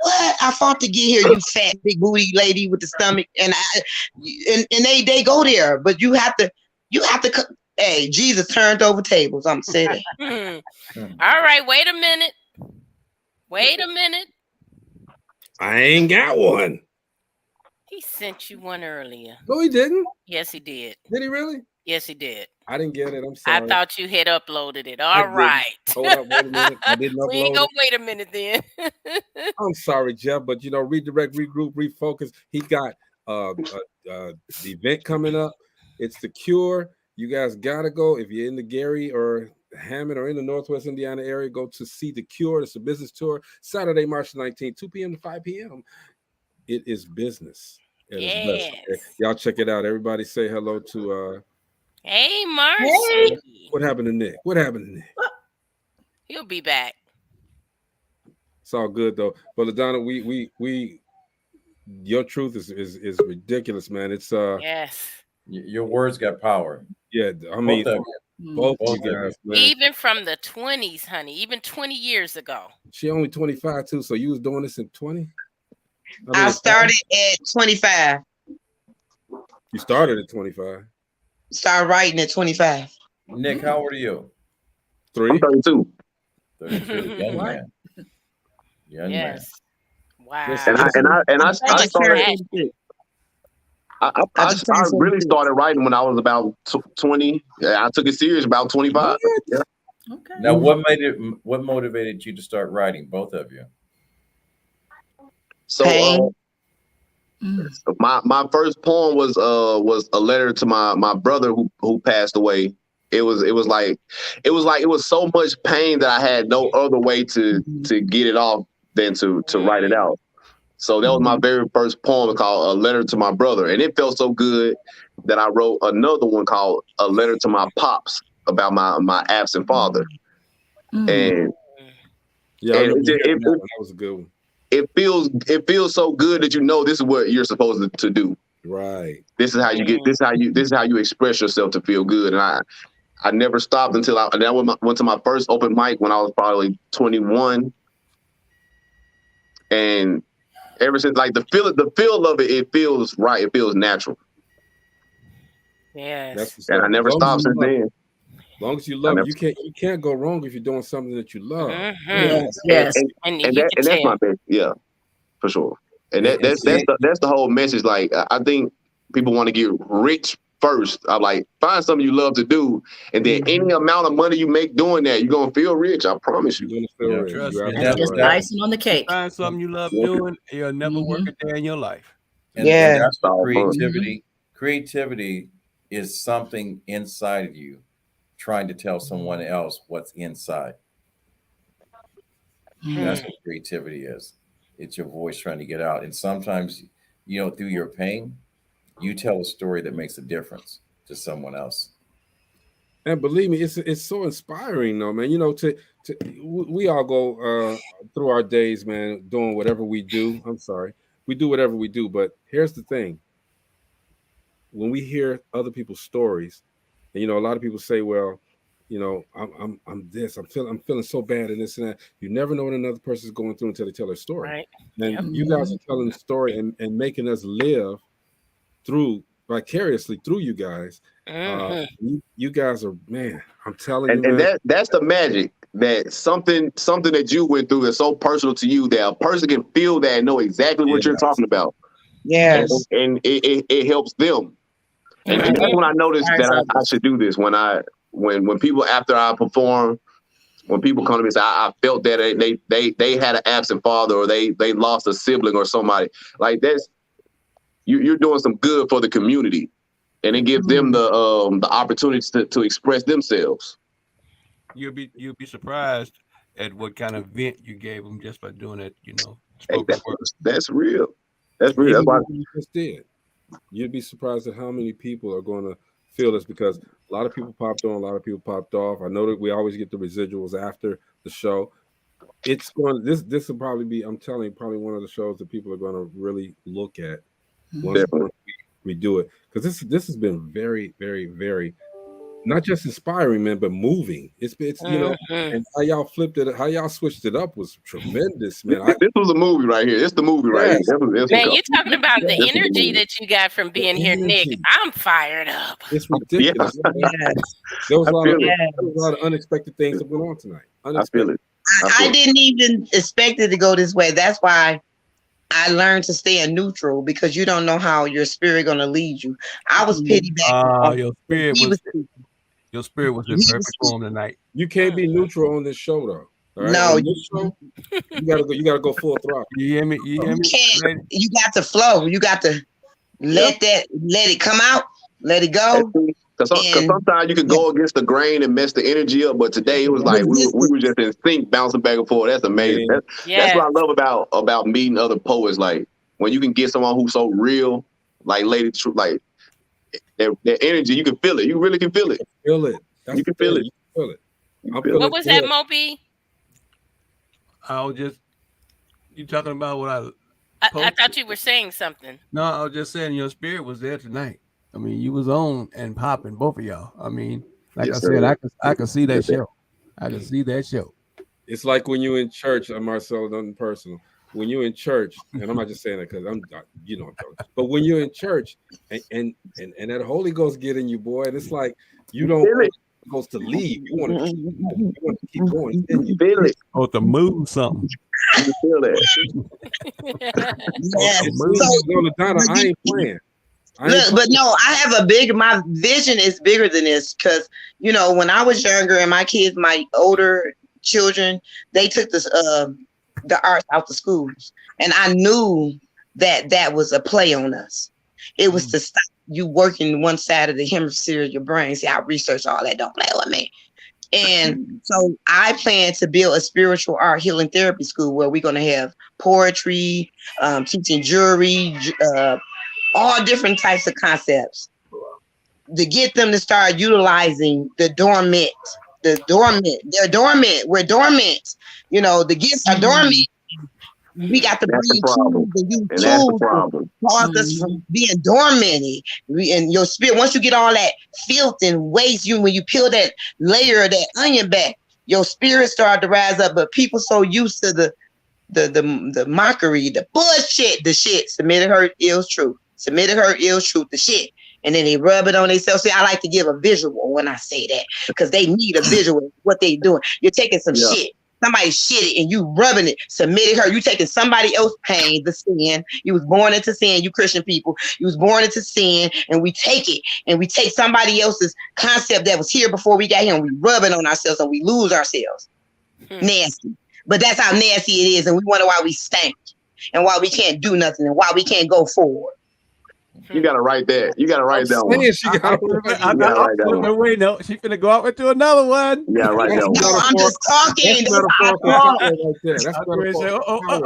What? I fought to get here, you fat big booty lady with the stomach, and they go there, but you have to. Hey, Jesus turned over tables. I'm saying. All right, wait a minute. I ain't got one. He sent you one earlier. No, he didn't. Yes, he did. Did he really? Yes, he did. I didn't get it. I'm sorry. I thought you had uploaded it. All right. Hold up, wait a minute. I didn't upload We ain't gonna wait a minute then. I'm sorry, Jeff, but redirect, regroup, refocus. He got the event coming up. It's The Cure. You guys gotta go. If you're in the Gary or Hammond or in the Northwest Indiana area, go to see The Cure. It's a business tour. Saturday, March 19th, 2 p.m. to 5 p.m. It is business. Yes. Okay. Y'all check it out. Everybody say hello to Hey, Marcy. What happened to Nick? He'll be back. It's all good though. But LaDonna, we your truth is ridiculous, man. It's yes. Your words got power. Yeah, I mean both you guys, man. Even from the 20s, honey, even 20 years ago. She only 25 too, so you was doing this in 20? I started at 25. You started at 25. Started writing at 25. Nick, how old are you? 3. I'm 32. 32. Young man. Young man. Wow. And I started. I really started writing when I was about 20. I took it serious about 25. Yeah. Okay. Now, what motivated you to start writing, both of you? So my first poem was a letter to my brother who passed away. It was so much pain that I had no other way to get it off than to write it out. So that was my very first poem, called A Letter to My Brother. And it felt so good that I wrote another one called A Letter to My Pops, about my absent father. And that was a good one. It feels so good that this is what you're supposed to do. Right. This is how you get. This is how you express yourself to feel good. And I never stopped until I went to my first open mic when I was probably 21. And ever since, like the feel of it, it feels right. It feels natural. Yes. And I never stopped since then. As long as you love it, you can't go wrong if you're doing something that you love. Yes. And that's my best. Yeah, for sure. And that's the whole message. Like, I think people want to get rich first. I'm like, find something you love to do, and then any amount of money you make doing that, you're gonna feel rich. I promise you. You're gonna feel rich. Trust me. That's just the icing on the cake. Find something you love doing, you'll never work a day in your life. And that's what creativity is, something inside of you trying to tell someone else what's inside. That's what creativity is. It's your voice trying to get out. And sometimes, through your pain, you tell a story that makes a difference to someone else. And believe me, it's so inspiring, though, man. We all go through our days, man, doing whatever we do. I'm sorry, we do whatever we do. But here's the thing: when we hear other people's stories, and a lot of people say, "Well, I'm this, I'm feeling so bad and this and that." You never know what another person's going through until they tell their story. Right. And you guys are telling the story and making us live vicariously through you guys. You guys are, man, I'm telling you, man. And that's the magic, that something that you went through is so personal to you that a person can feel that and know exactly what you're talking about. Yes. And it helps them. And that's when I noticed that I should do this. When people, after I perform, when people come to me and say, I felt that they had an absent father, or they lost a sibling or somebody, like that's, you're doing some good for the community. And it gives them the opportunity to express themselves. You'll be surprised at what kind of vent you gave them just by doing it. Hey, that's real. That's real. That's why you just did. You'd be surprised at how many people are going to feel this, because a lot of people popped on, a lot of people popped off. I know that we always get the residuals after the show. It's going. This will probably be, I'm telling you, probably one of the shows that people are going to really look at once we do it, because this has been very, very, very, not just inspiring, man, but moving. It's and how y'all flipped it, how y'all switched it up was tremendous, man. This was a movie right here. It's the movie right here. Man, you're talking about the energy that you got from being here, Nick. I'm fired up. It's ridiculous. There was a lot of unexpected things that went on tonight. I feel it. I didn't even expect it to go this way. That's why I learned to stay in neutral, because you don't know how your spirit going to lead you. I was pity back. Your spirit was in perfect form tonight. You can't be neutral on this show, though. Right? No, this show, you gotta go full throttle. You hear me? You can't. You got to flow. You got to let it come out. Let it go. Because sometimes you can go against the grain and mess the energy up, but today it was like we were just in sync, bouncing back and forth. That's amazing. That's what I love about meeting other poets. Like when you can get someone who's so real, like Lady True, like their energy, you can feel it. You really can feel it. You can feel it. What was that, Moby? I was just, you talking about what I thought you were saying something. No, I was just saying your spirit was there tonight. I mean, you was on and popping, both of y'all. I mean, like I said, I could see that show. I can see that show. It's like when you're in church, Marcelo, nothing personal. When you're in church, and I'm not just saying that because but when you're in church and that Holy Ghost get in you, boy, and it's like you don't supposed to leave. You want to keep going. You feel it. Oh, to move something. You feel it. I ain't playing. But no, I have my vision is bigger than this, because when I was younger and my kids, my older children, they took this the arts out to schools, and I knew that was a play on us. It was to stop you working one side of the hemisphere of your brain. See, I researched all that. Don't play with me. And so I plan to build a spiritual art healing therapy school where we're going to have poetry, teaching jury, all different types of concepts to get them to start utilizing the dormant. They're dormant. We're dormant. The gifts are dormant. We got to breathe tools and use tools to cause us from being dormant. And your spirit, once you get all that filth and waste, when you peel that layer of that onion back, your spirit started to rise up. But people so used to the mockery, the bullshit, the shit. Submitted, hurt, ill's truth. Submitted, hurt, ill's truth, the shit. And then they rub it on themselves. See, I like to give a visual when I say that, because they need a visual of what they doing. You're taking some shit. Somebody shit it and you rubbing it. Submitted her. You taking somebody else's pain, the sin. You was born into sin, you Christian people. You was born into sin, and we take it. And we take somebody else's concept that was here before we got here, and we rub it on ourselves, and we lose ourselves. Nasty. But that's how nasty it is, and we wonder why we stank, and why we can't do nothing, and why we can't go forward. You gotta write that. You gotta write that one. She got Wait, no, she finna go out into another one. You gotta write that one. No, I'm just talking. That's metaphorical power right there. That's metaphorical power.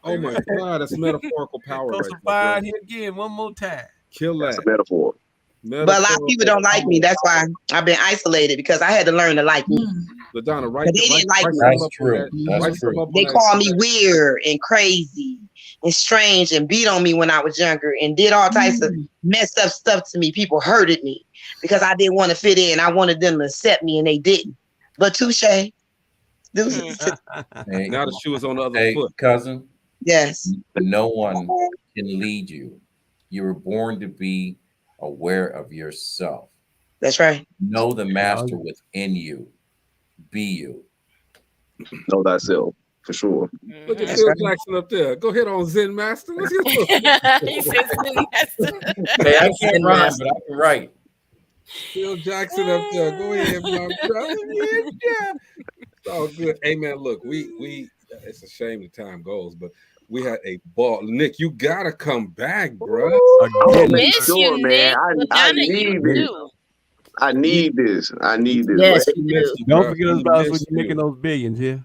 Oh my God, that's metaphorical power right there. Fire here again, one more time. Kill that. That's a metaphor. But a lot of people don't like me. That's why I've been isolated because I had to learn to like me. LaDonna, right? But they didn't like me. That's true. That's true. They called me weird and crazy and strange and beat on me when I was younger and did all types of messed up stuff to me. People hurted me because I didn't want to fit in. I wanted them to accept me and they didn't. But touche. Hey, now the shoe is on the other foot. Cousin. Yes. No one can lead you. You were born to be aware of yourself. That's right. Know the master within you. Be you. Know thyself, for sure. Look at Phil Jackson up there. Go ahead on Zen Master. Let's get He says Zen Master. Hey, I can't rhyme, but I can write. Phil Jackson up there. Go ahead, my brother. Yeah. It's all good. Hey man, look, we it's a shame the time goes, but we had a ball. Nick, you gotta come back, bro. Miss you, Nick. I need this. I need this. I need this. Yes, Don't forget us about us when you're making those billions, yeah.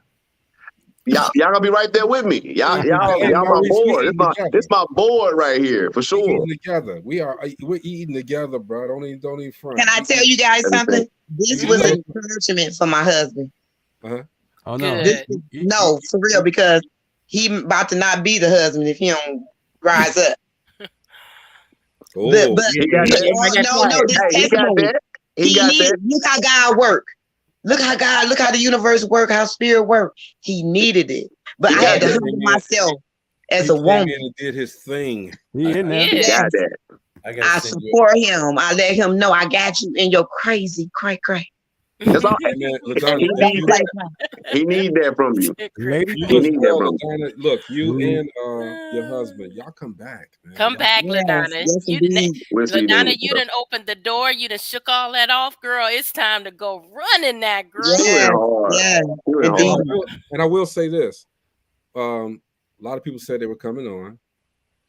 Y'all gonna be right there with me. Y'all my board. It's my board right here for sure. We're together. We're eating together, bro. Don't even front. Can I tell you guys something? This was an encouragement for my husband. Oh no. No, for real, because he about to not be the husband if he don't rise up. Oh, but he got that. This testimony. Look how God work. Look how the universe work, how spirit work. He needed it. But I had to humble myself as a woman. And did his thing. He in there. He got that. I support him. I let him know I got you in your crazy cray. That's all. He need that from you. He need that from you. Look, you and your husband, y'all come back. Man. Come back, LaDonna. LaDonna, you done opened the door. You done shook all that off, girl. It's time to go running that, girl. Yeah. And I will say this. A lot of people said they were coming on.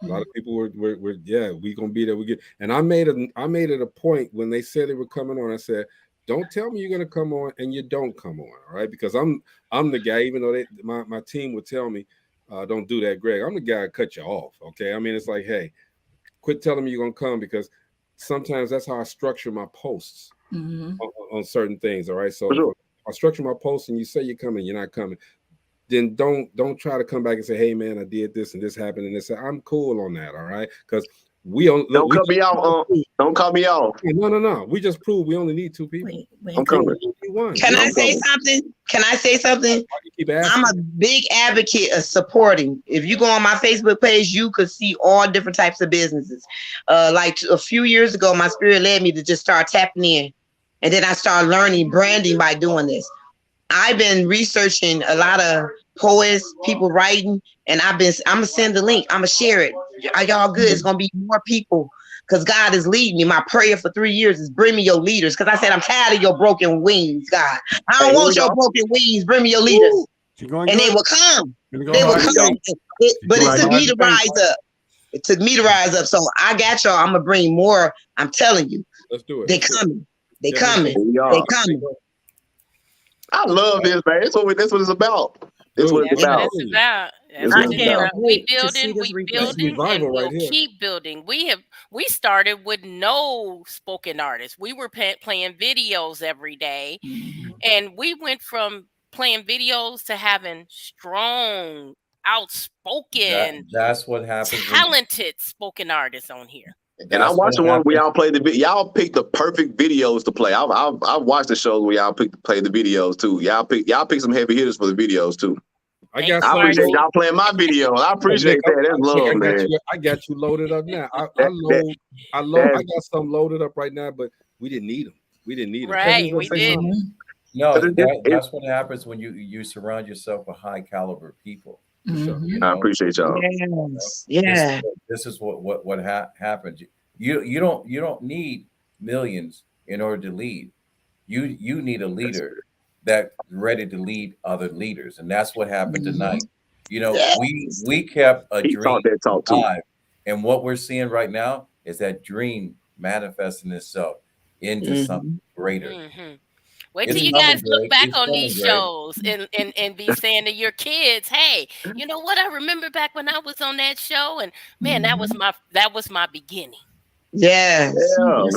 A lot of people were we gonna be there. And I made it a point when they said they were coming on. I said, don't tell me you're gonna come on and you don't come on, all right? Because I'm the guy, even though my team would tell me, don't do that, Greg. I'm the guy that cut you off. Okay. I mean, it's like, hey, quit telling me you're gonna come, because sometimes that's how I structure my posts on certain things. All right. So if I structure my posts and you say you're coming, you're not coming, then don't try to come back and say, hey man, I did this and this happened and this. I'm cool on that, all right? Because don't cut me out. Don't cut me out. No. We just proved we only need two people. I'm coming. Can I say something? I'm a big advocate of supporting. If you go on my Facebook page, you could see all different types of businesses. Like a few years ago, my spirit led me to just start tapping in. And then I started learning branding by doing this. I've been researching a lot of poets, people writing, and I'm gonna send the link. I'm gonna share it. Are y'all good? It's gonna be more people because God is leading me. My prayer for 3 years is bring me your leaders, because I said I'm tired of your broken wings, God. I don't want your broken wings. Bring me your leaders, and they will come. They will come. But it took me to rise up. It took me to rise up. So I got y'all. I'm gonna bring more. I'm telling you. Let's do it. They coming. They coming. They coming. I love this, man. That's what it's about. That's what it's about. We building, and we'll keep building. We started with no spoken artists. We were playing videos every day, and we went from playing videos to having strong, outspoken, that's what happens. Talented spoken artists on here. And I watched the one where y'all played the video. Y'all picked the perfect videos to play. I watched the shows where y'all play the videos too. Y'all pick some heavy hitters for the videos too. I appreciate y'all playing my videos. I appreciate that. That's love, man. I got you loaded up now. I got some loaded up right now, but we didn't need them. Right, we did. No, that's what happens when you surround yourself with high caliber people. You know? I appreciate y'all. Yeah. This is what happens. You don't need millions in order to lead. You need a leader that's ready to lead other leaders, and that's what happened tonight. You know, we kept a dream alive And what we're seeing right now is that dream manifesting itself into something greater. Wait till you guys look back on these shows and be saying to your kids, "Hey, you know what? I remember back when I was on that show, and man, that was my beginning." Yes. Go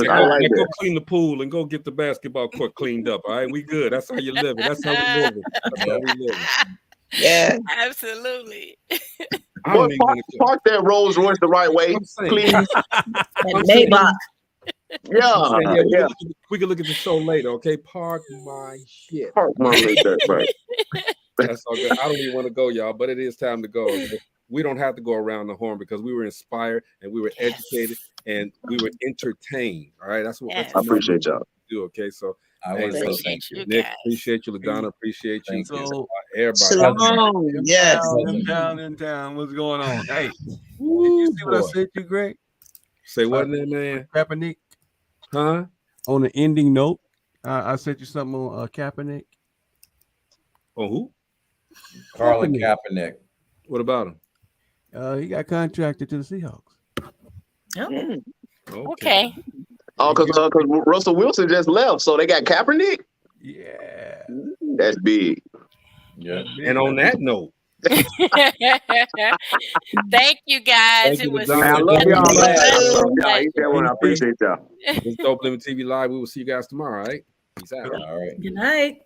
clean the pool and go get the basketball court cleaned up. All right, we good. That's how you live. That's how we live. That's how we live. Yeah, absolutely. Boy, park that Rolls Royce the right way, please. Maybach. Yeah. We can look at the show later, okay? Park my shit. Park my later, right. That's all good. I don't even want to go, y'all, but it is time to go. Okay? We don't have to go around the horn because we were inspired and we were educated and we were entertained. All right, that's what I appreciate y'all. Do okay. So I want to say thank you, Nick. Appreciate you, LaDonna. Appreciate you. So, everybody. Yes. In town. What's going on? Hey, did you see what I sent you, Greg? Say what, man? Kaepernick. Huh? On the ending note, I sent you something on Kaepernick. On who? Colin Kaepernick. What about him? He got contracted to the Seahawks. Okay. Oh, because Russell Wilson just left, so they got Kaepernick? Yeah. That's big. Yeah. And on that note, thank you guys. Thank you, I love y'all, man. I love y'all. I appreciate y'all. It's Dope Living TV Live. We will see you guys tomorrow, all right? Peace out. All right. Good night.